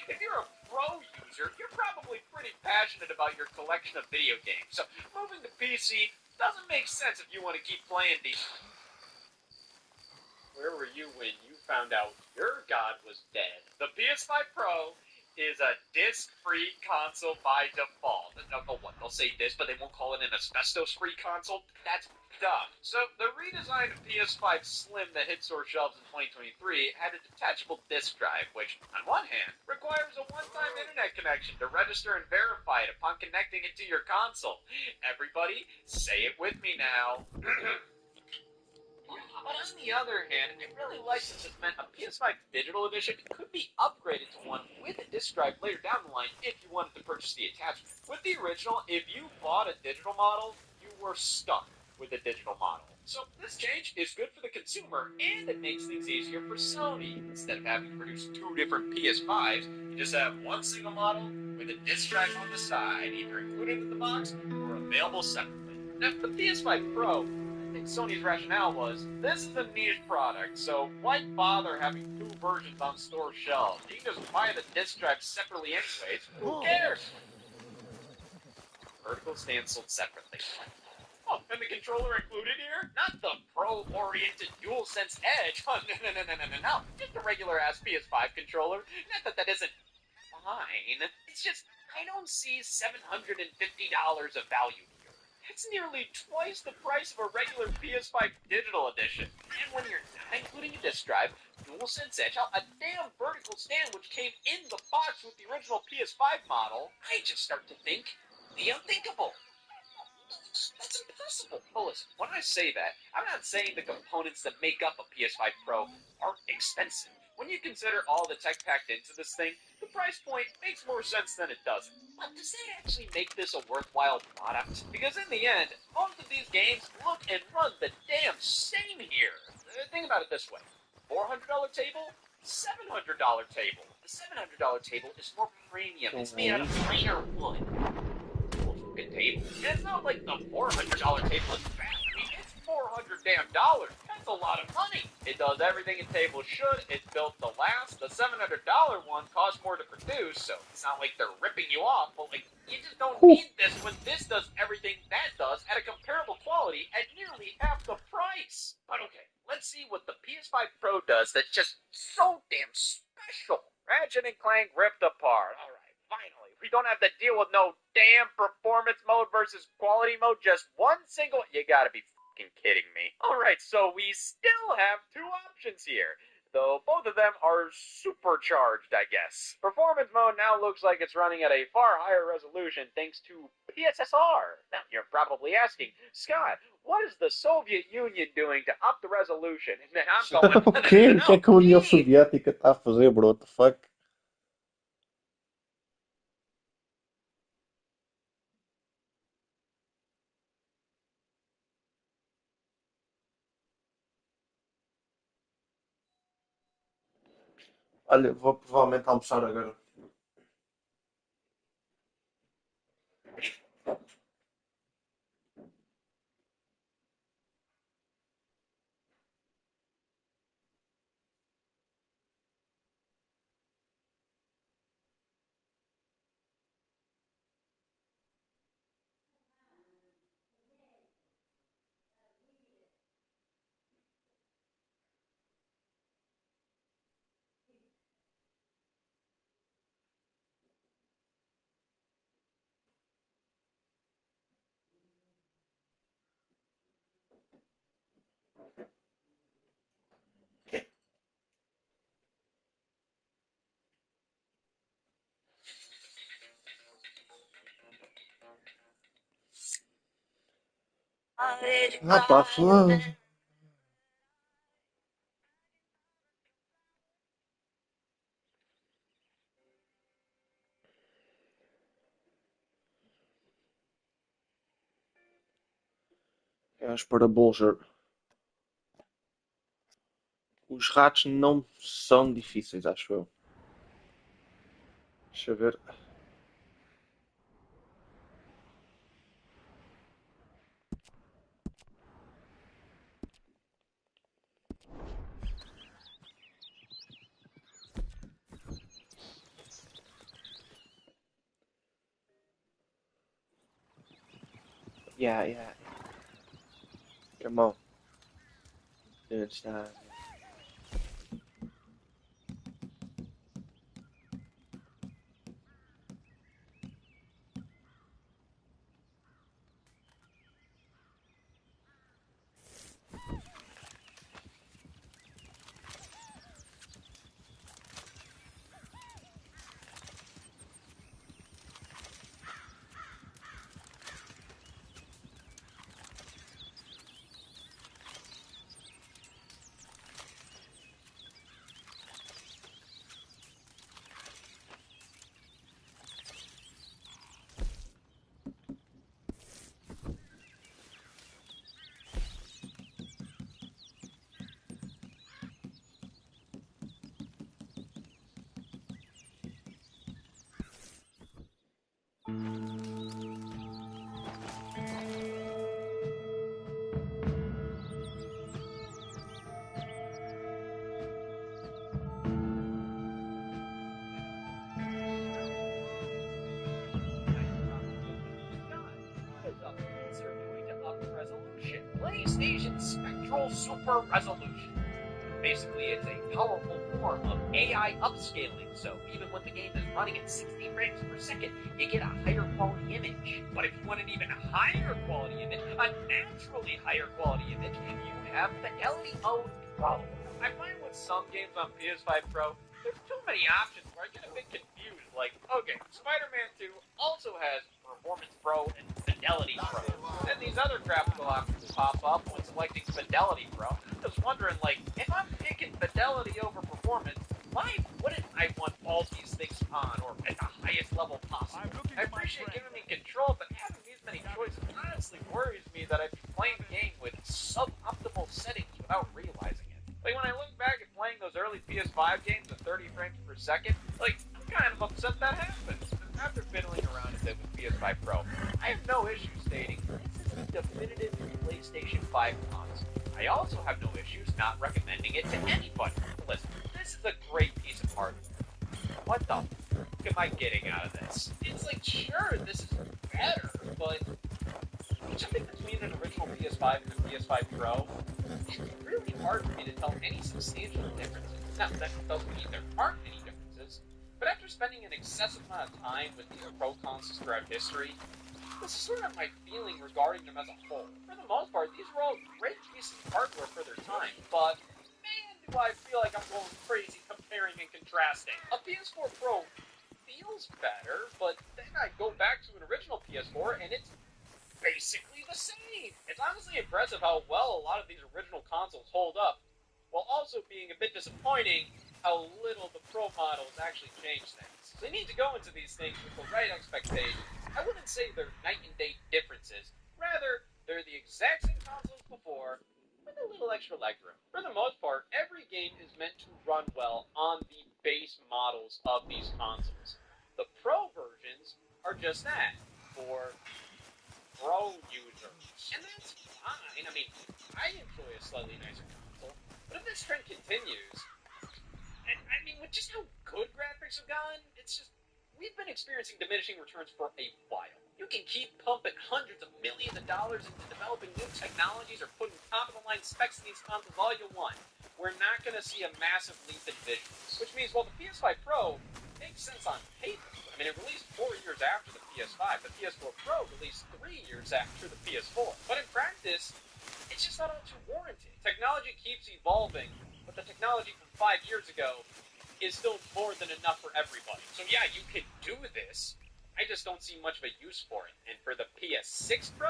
If you're a Pro user, you're probably pretty passionate about your collection of video games, so moving to PC doesn't make sense if you want to keep playing these. Where were you when you found out your god was dead? The PS5 Pro is a disc-free console by default. They'll say disc, but they won't call it an asbestos-free console? That's dumb. So, the redesigned PS5 Slim that hit store shelves in 2023 had a detachable disc drive, which, on one hand, requires a one-time internet connection to register and verify it upon connecting it to your console. Everybody, say it with me now. But on the other hand, I really like that this meant a PS5 Digital Edition could be upgraded to one with a disc drive later down the line if you wanted to purchase the attachment. With the original, if you bought a digital model, you were stuck with a digital model. So this change is good for the consumer, and it makes things easier for Sony. Instead of having to produce 2 different PS5s, you just have one single model with a disc drive on the side, either included in the box or available separately. Now, the PS5 Pro, think Sony's rationale was, this is a niche product, so why bother having two versions on store shelves? You can just buy the disc drive separately anyways. Who cares? Vertical stand sold separately. Oh, and the controller included here? Not the pro-oriented DualSense Edge. Oh, no. Just a regular-ass PS5 controller. Not that that isn't fine. It's just, I don't see $750 of value here. It's nearly twice the price of a regular PS5 digital edition. And when you're not including a disc drive, DualSense Edge, a damn vertical stand which came in the box with the original PS5 model, I just start to think the unthinkable. That's impossible. Oh, listen, when I say that, I'm not saying the components that make up a PS5 Pro are expensive. When you consider all the tech packed into this thing, the price point makes more sense than it doesn't. But does that actually make this a worthwhile product? Because in the end, most of these games look and run the damn same here. Think about it this way. $400 table, $700 table. The $700 table is more premium. It's made out of finer wood. Table. And it's not like the $400 table is bad. I mean, it's $400 damn dollars. That's a lot of money. It does everything a table should. It's built to last. The $700 one costs more to produce, so it's not like they're ripping you off. But like, you just don't need this when this does everything that does at a comparable quality at nearly half the price. But okay, let's see what the PS5 Pro does that's just so damn special. Ratchet and Clank ripped apart. All right, finally. We don't have to deal with no damn performance mode versus quality mode, just one single... You gotta be fucking kidding me. Alright, so we still have two options here, though both of them are supercharged, I guess. Performance mode now looks like it's running at a far higher resolution thanks to PSSR. Now, you're probably asking, Scott, what is the Soviet Union doing to up the resolution? And then I'm going, O quê? O que é que a União Soviética está a fazer, bro? What the fuck? Olha, vou provavelmente almoçar agora. Ah, pá, foda. Vamos para Bulger. Os ratos não são difíceis, acho eu. Deixa eu ver. Yeah. Come on. It's time. PlayStation's Spectral Super Resolution. Basically, it's a powerful form of AI upscaling, so even when the game is running at 60 frames per second, you get a higher quality image. But if you want an even higher quality image, a naturally higher quality image, you have Fidelity Mode Pro. I find with some games on PS5 Pro, there's too many options where I get a bit confused. Like, okay, Spider-Man 2 also has Performance Pro and Fidelity Pro. Then these other graphical options pop up when selecting Fidelity Pro. I'm just wondering, like, if I'm picking Fidelity over Performance, why wouldn't I want all these things on, or at the highest level possible? I appreciate giving me control, but having these many choices honestly worries me that I'd be playing the game with suboptimal settings without realizing it. Like, when I look back at playing those early PS5 games at 30 frames per second, like, I'm kind of upset that happened. After fiddling around a bit with PS5 Pro, I have no issue stating this is a definitive PlayStation 5 console. I also have no issues not recommending it to anybody. Listen, this is a great piece of hardware. What the f*** am I getting out of this? It's like, sure, this is better, but jumping between an original PS5 and a PS5 Pro, it's really hard for me to tell any substantial differences. Now, that doesn't mean there aren't any differences, but after spending an excessive amount of time with these Pro consoles throughout history, this is sort of my feeling regarding them as a whole. For the most part, these were all great pieces of hardware for their time, but man, do I feel like I'm going crazy comparing and contrasting. A PS4 Pro feels better, but then I go back to an original PS4 and it's basically the same. It's honestly impressive how well a lot of these original consoles hold up, while also being a bit disappointing how little the Pro models actually change things. They need to go into these things with the right expectations. I wouldn't say they're night and day differences. Rather, they're the exact same consoles before, with a little extra legroom. For the most part, every game is meant to run well on the base models of these consoles. The Pro versions are just that, for Pro users. And that's fine. I mean, I enjoy a slightly nicer console, but if this trend continues, and I mean, with just how good graphics have gotten, it's just, we've been experiencing diminishing returns for a while. You can keep pumping hundreds of millions of dollars into developing new technologies or putting top-of-the-line specs in these consoles all you want. We're not going to see a massive leap in visuals. Which means, while the PS5 Pro makes sense on paper, I mean, it released 4 years after the PS5. The PS4 Pro released 3 years after the PS4. But in practice, it's just not all too warranted. Technology keeps evolving, but the technology from 5 years ago is still more than enough for everybody. So yeah, you can do this. I just don't see much of a use for it. And for the PS6 Pro,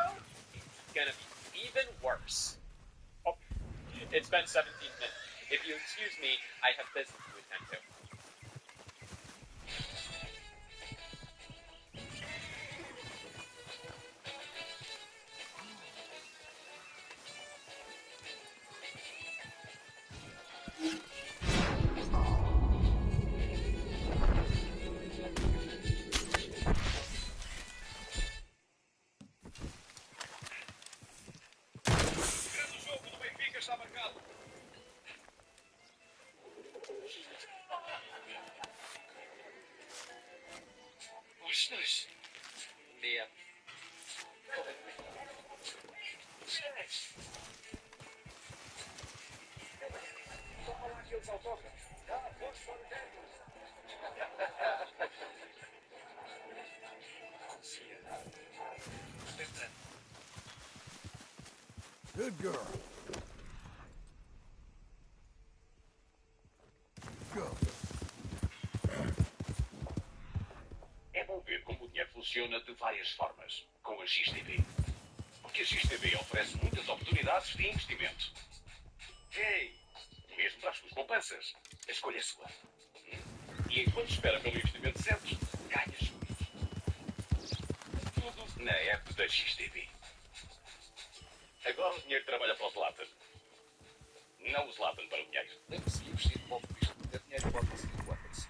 it's gonna be even worse. Oh, it's been 17 minutes. If you excuse me, I have business to attend to. Yeah. Good girl. Go. É bom ver como o dinheiro funciona de várias formas, com a XTB. Porque a XTB oferece muitas oportunidades de investimento. Ei, mesmo para as suas poupanças. A escolha é sua. E enquanto espera pelo investimento certo, ganha juros. Tudo na app da XTB. Agora o dinheiro trabalha para o Zlatan. Não o Zlatan para o dinheiro. Lembre-se de investir no ponto de vista de ter dinheiro pode conseguir weapons.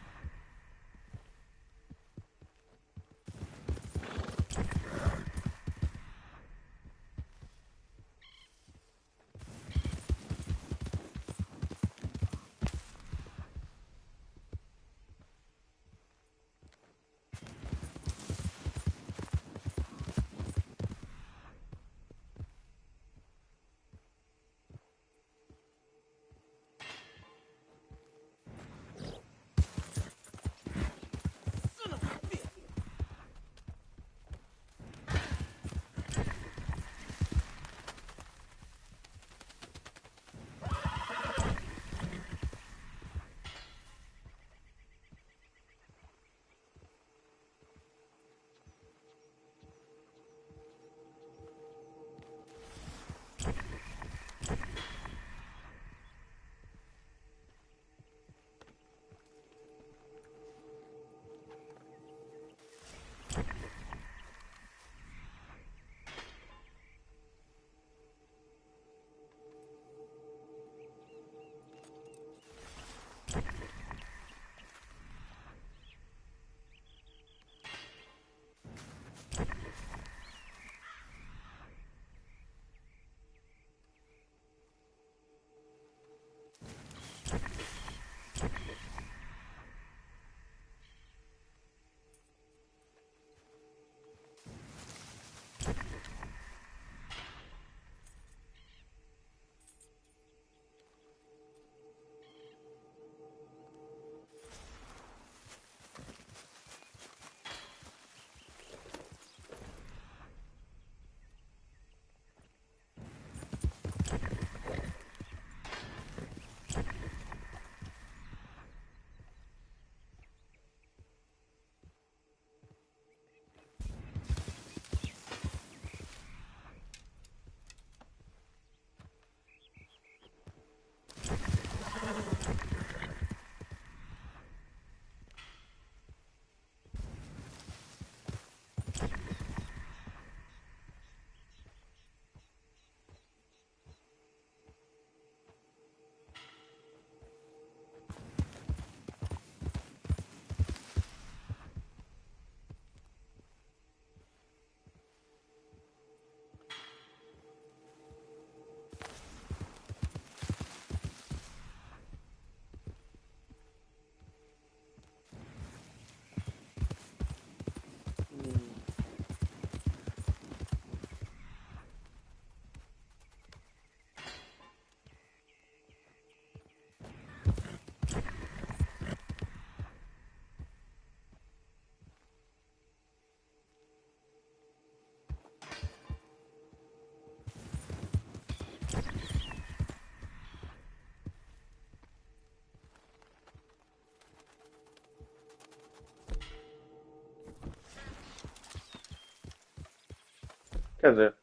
Quer dizer,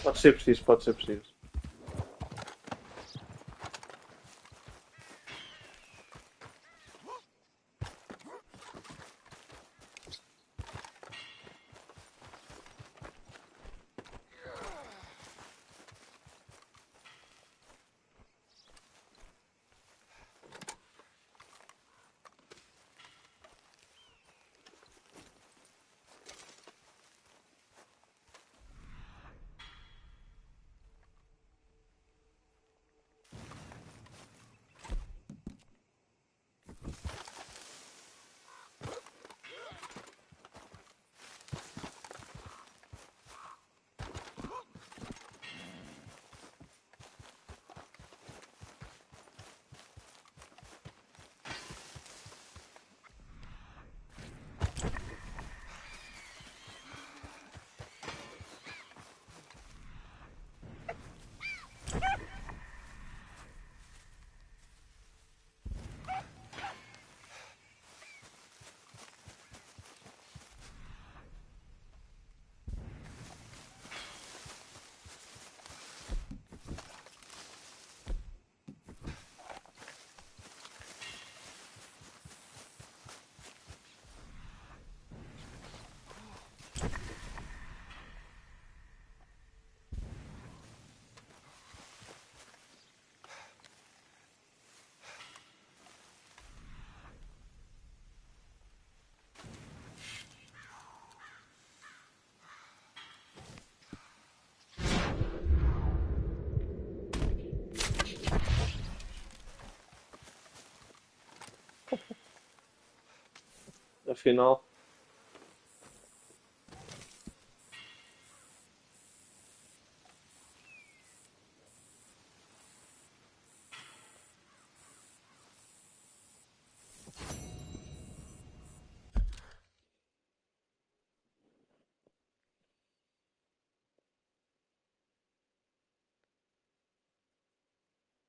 pode ser preciso, pode ser preciso. Afinal,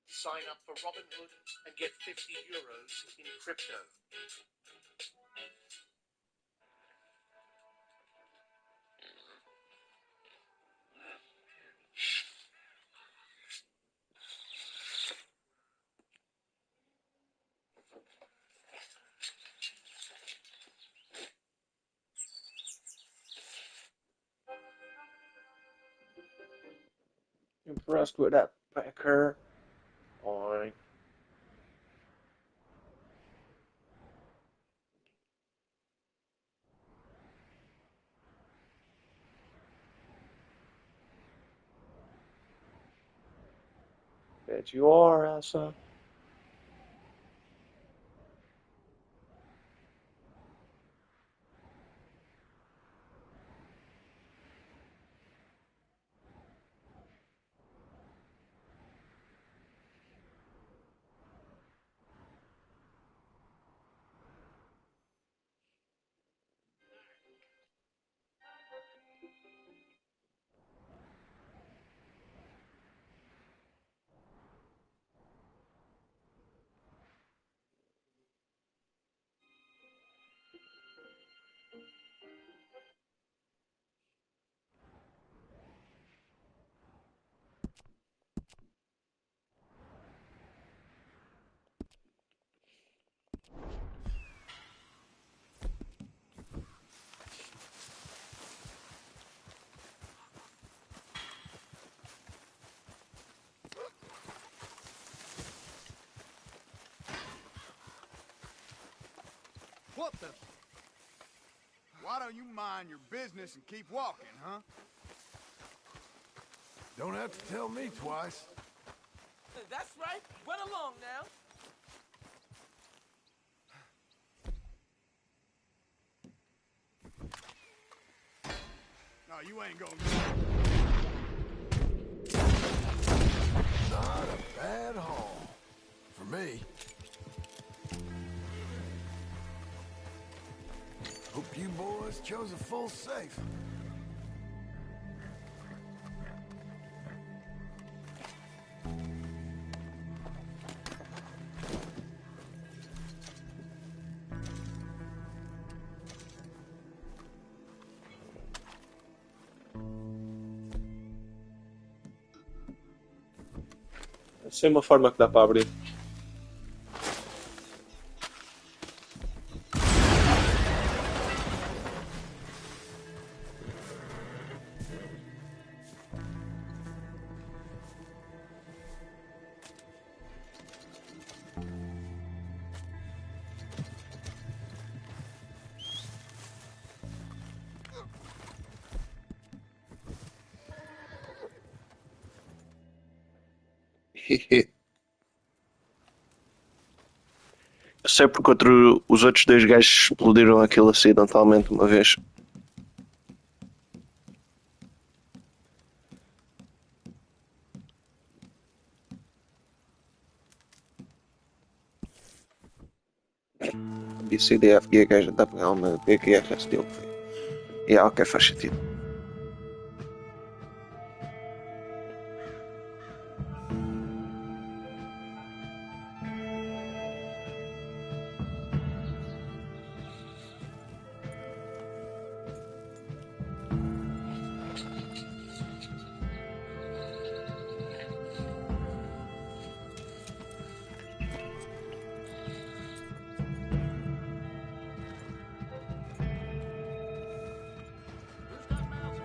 Sign up for Robinhood and get 50 euros in crypto. impressed with that pecker. Boy. Bet you are, Asa. What the? Why don't you mind your business and keep walking, huh? Don't have to tell me twice. That's right. Run along now. No, you ain't gonna... Not a bad haul. For me. Hope you boys chose a full safe. Essa é uma forma que dá para abrir. Eu sei porque os outros dois gajos explodiram aquilo acidentalmente uma vez. B, C, D, F, G, H, J, K, L, M, N, P, Q, R, S, T, U, V. Ok, faz sentido.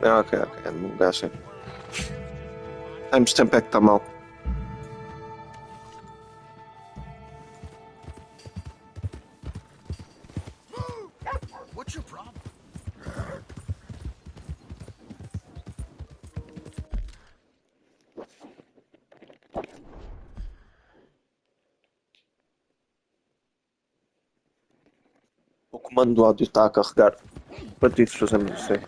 Ok, não dá assim. Ambos tempo é que está mal. What's your problem? O comando do áudio está a carregar. Para isso fazemos assim.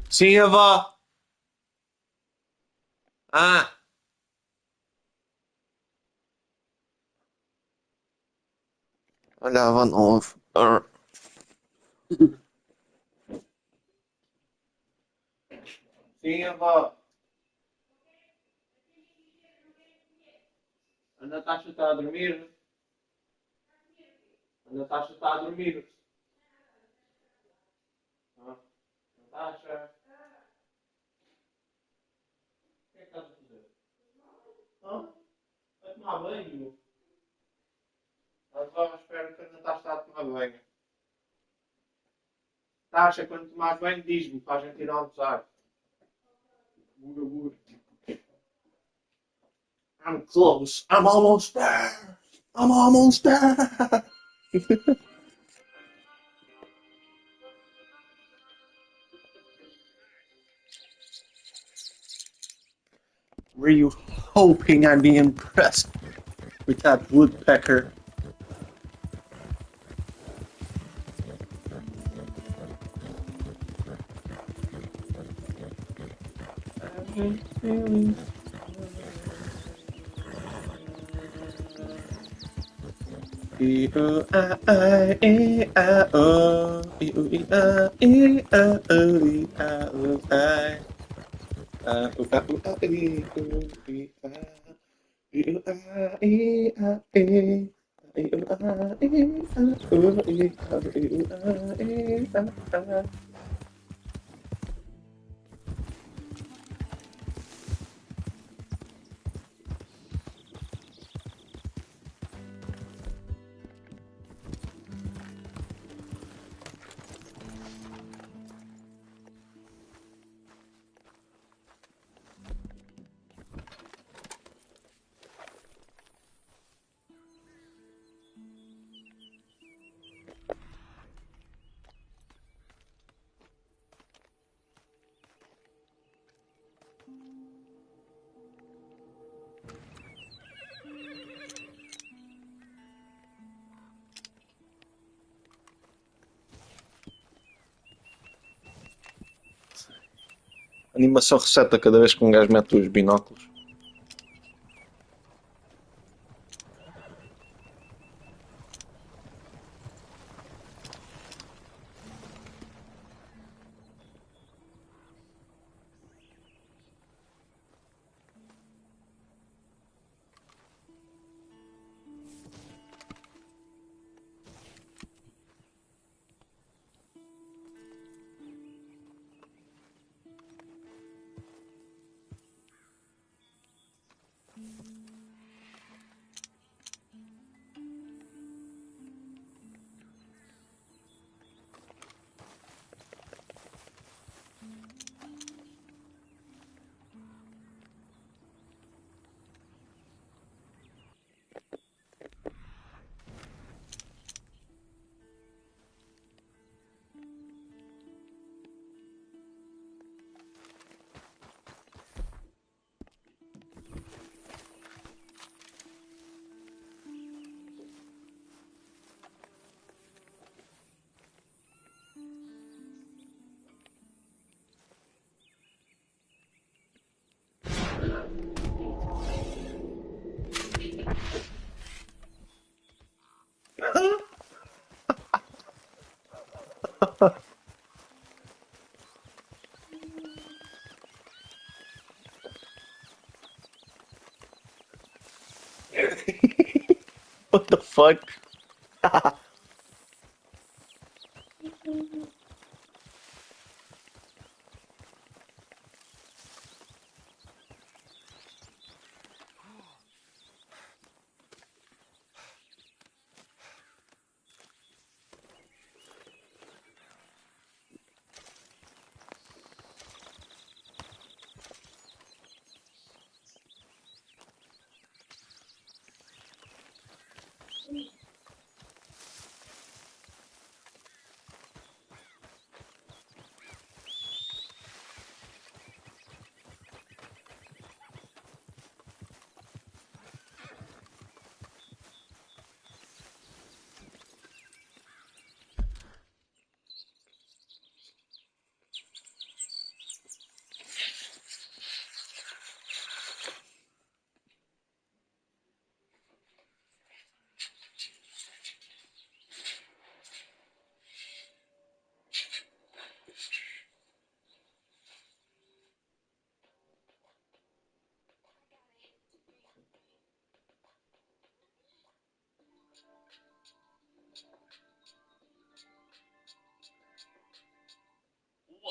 Sim, avó. Ah. Olha, a avó não ouve. Sim, avó. A Natasha está a dormir. A Natasha está a dormir. Natasha. O que é que estás a fazer? Hã? A tomar banho? A avó espera que a Natasha está a tomar banho. Natasha, quando tomares banho, diz-me para a gente ir almoçar. Buga, buga. I'm close. I'm almost there. I'm almost there. Were you hoping I'd be impressed with that woodpecker? E-O-I-E-I-O. E-O-I-I-E-I-O-E-I-O-I. A animação receta cada vez que um gajo mete os binóculos. What the fuck?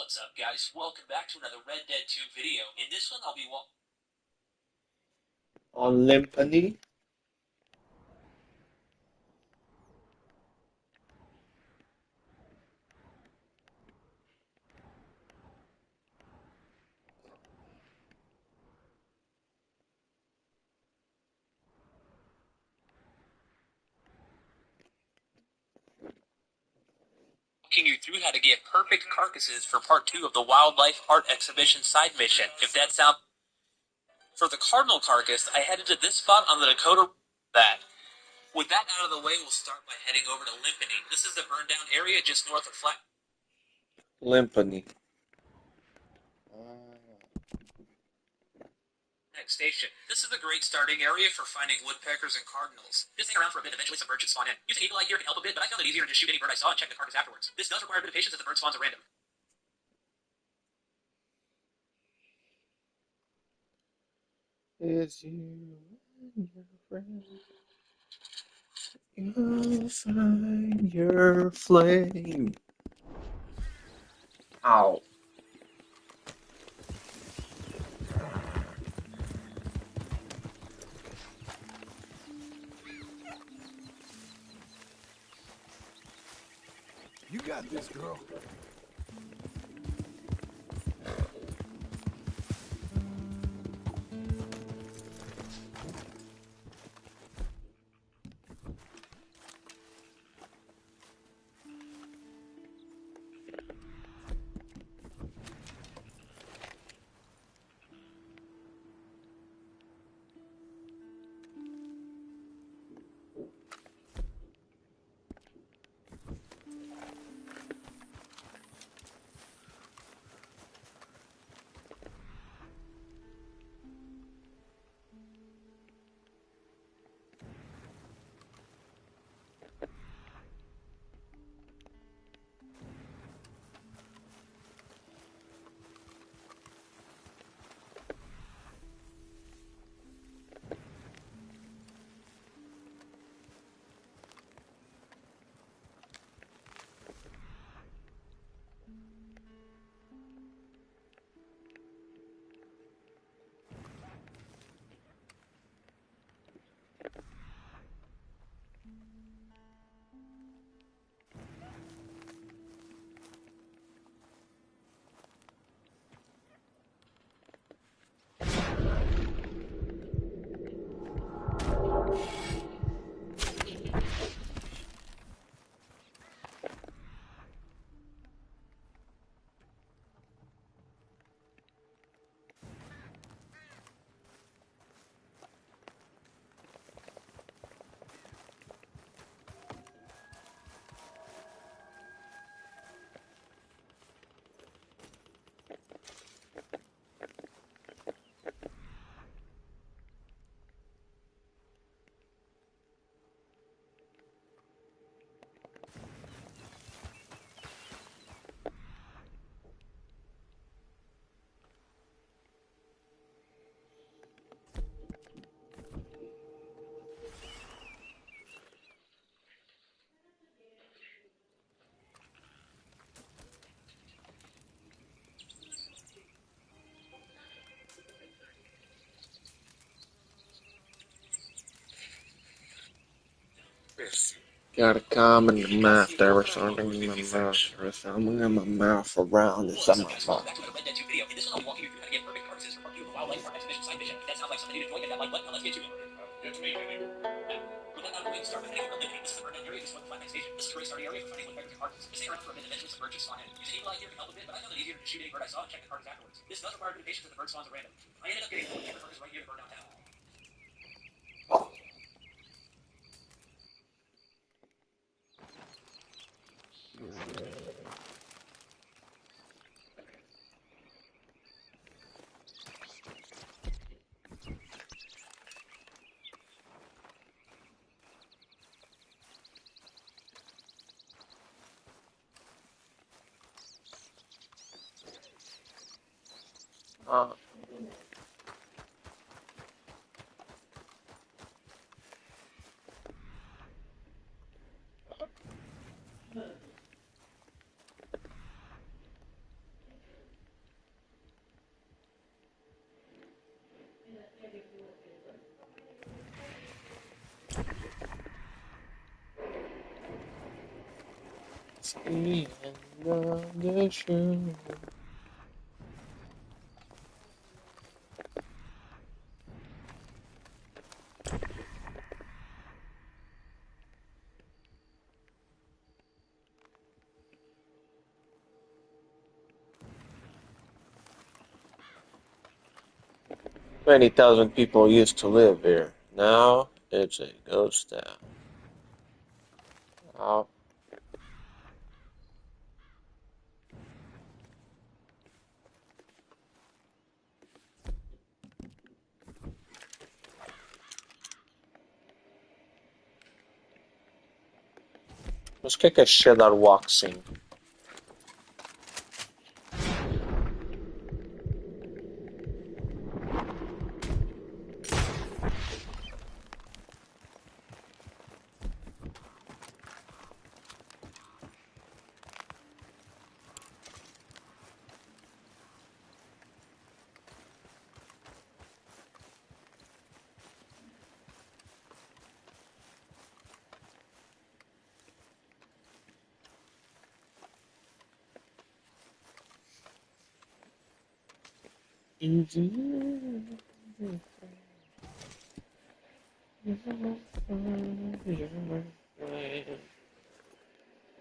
What's up, guys? Welcome back to another Red Dead 2 video. In this one, I'll be On Limpany? walking you through how to get perfect carcasses for part 2 of the Wildlife Art Exhibition side mission. If that sounds... For the Cardinal carcass, I headed to this spot on the Dakota... That. With that out of the way, we'll start by heading over to Limpany. This is the burned down area just north of Flat... Limpany. Next station. This is a great starting area for finding woodpeckers and cardinals. Just hang around for a bit and eventually some birds should spawn in. Using eagle eye gear can help a bit, but I found it easier to just shoot any bird I saw and check the carcass afterwards. This does require a bit of patience as the bird spawns at random. Is you and your friend, you'll find your flame. Ow. You got this, girl. Got a comment in the mouth. There was something in my mouth. There was something in my mouth around the summer. Back to a Red Dead 2 video. In this one, I'll be walking you through how to get perfect carcasses for part 2 of the Wildlife Park Exhibition side mission. If that sounds like something you'd enjoy, hit that like button and let's get to it. It's me, Henry. With that out of the way, we start with heading over to Liberty. This is the burn down area just before the Flatback Station. This is a great starting area for finding woodpeckers and martins. Just hang around for a minute, eventually some birds just spawn in. Using eagle eye gear can help a bit, but I found it easier to shoot any bird I saw and check the carcass afterwards. This does require a bit of patience as the bird spawns at random. I ended up getting four woodpecker carcasses right here to burn downtown. See the shoe. Many thousand people used to live here. Now it's a ghost town. Oh. Mas o que é Shadow Walking?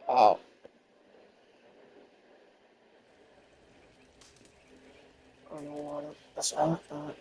Oh. I don't want to. That's all I thought.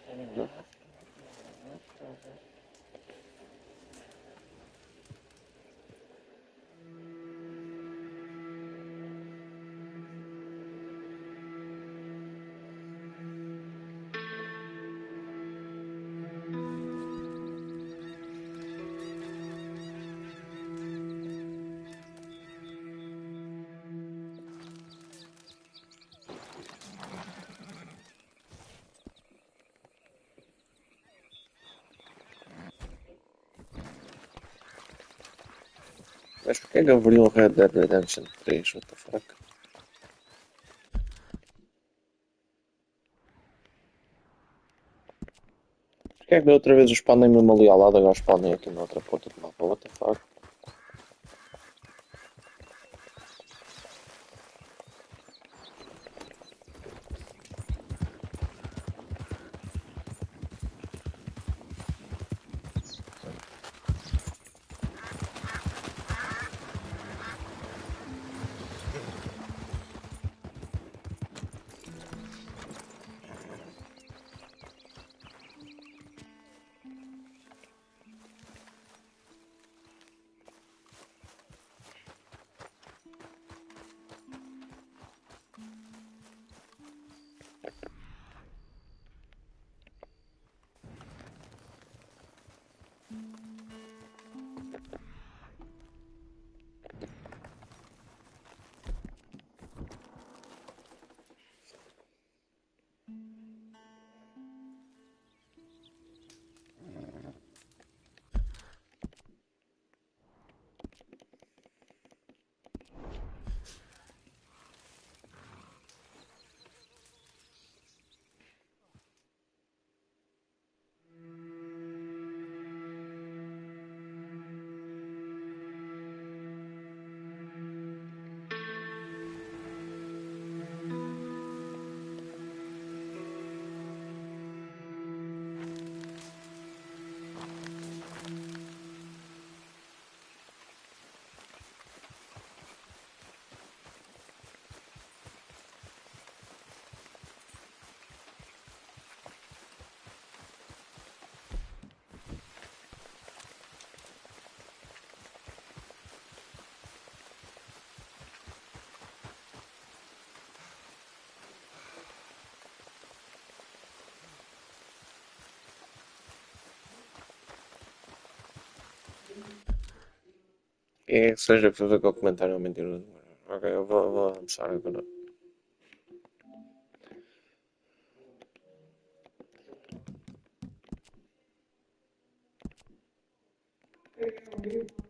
Mas porquê que abriu o Red Dead Redemption 3? What the fuck? Porquê que da outra vez os spawnem mesmo ali ao lado, agora spawnem aqui na outra ponta do mapa? What the fuck? E seja fazer com o comentário mentiroso. Ok, eu vou almoçar agora. Thank you.